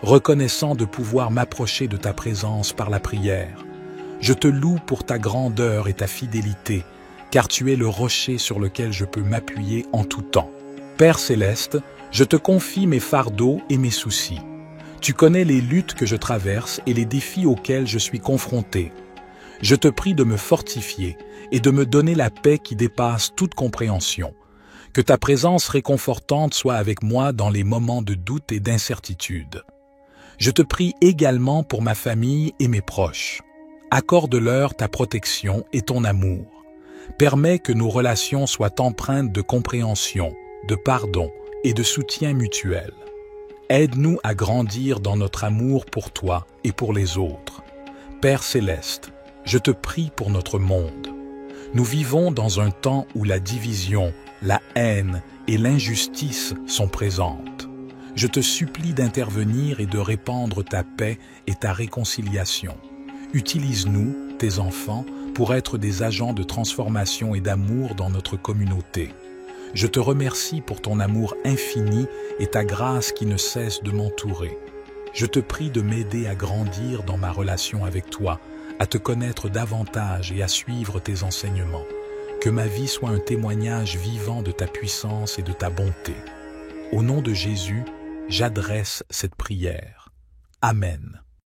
reconnaissant de pouvoir m'approcher de ta présence par la prière. Je te loue pour ta grandeur et ta fidélité, car tu es le rocher sur lequel je peux m'appuyer en tout temps. Père céleste, je te confie mes fardeaux et mes soucis. Tu connais les luttes que je traverse et les défis auxquels je suis confronté. Je te prie de me fortifier et de me donner la paix qui dépasse toute compréhension. Que ta présence réconfortante soit avec moi dans les moments de doute et d'incertitude. Je te prie également pour ma famille et mes proches. Accorde-leur ta protection et ton amour. Permets que nos relations soient empreintes de compréhension, de pardon et de soutien mutuel. Aide-nous à grandir dans notre amour pour toi et pour les autres. Père céleste, je te prie pour notre monde. Nous vivons dans un temps où la division, la haine et l'injustice sont présentes. Je te supplie d'intervenir et de répandre ta paix et ta réconciliation. Utilise-nous, tes enfants, pour être des agents de transformation et d'amour dans notre communauté. Je te remercie pour ton amour infini et ta grâce qui ne cesse de m'entourer. Je te prie de m'aider à grandir dans ma relation avec toi, à te connaître davantage et à suivre tes enseignements. Que ma vie soit un témoignage vivant de ta puissance et de ta bonté. Au nom de Jésus, j'adresse cette prière. Amen.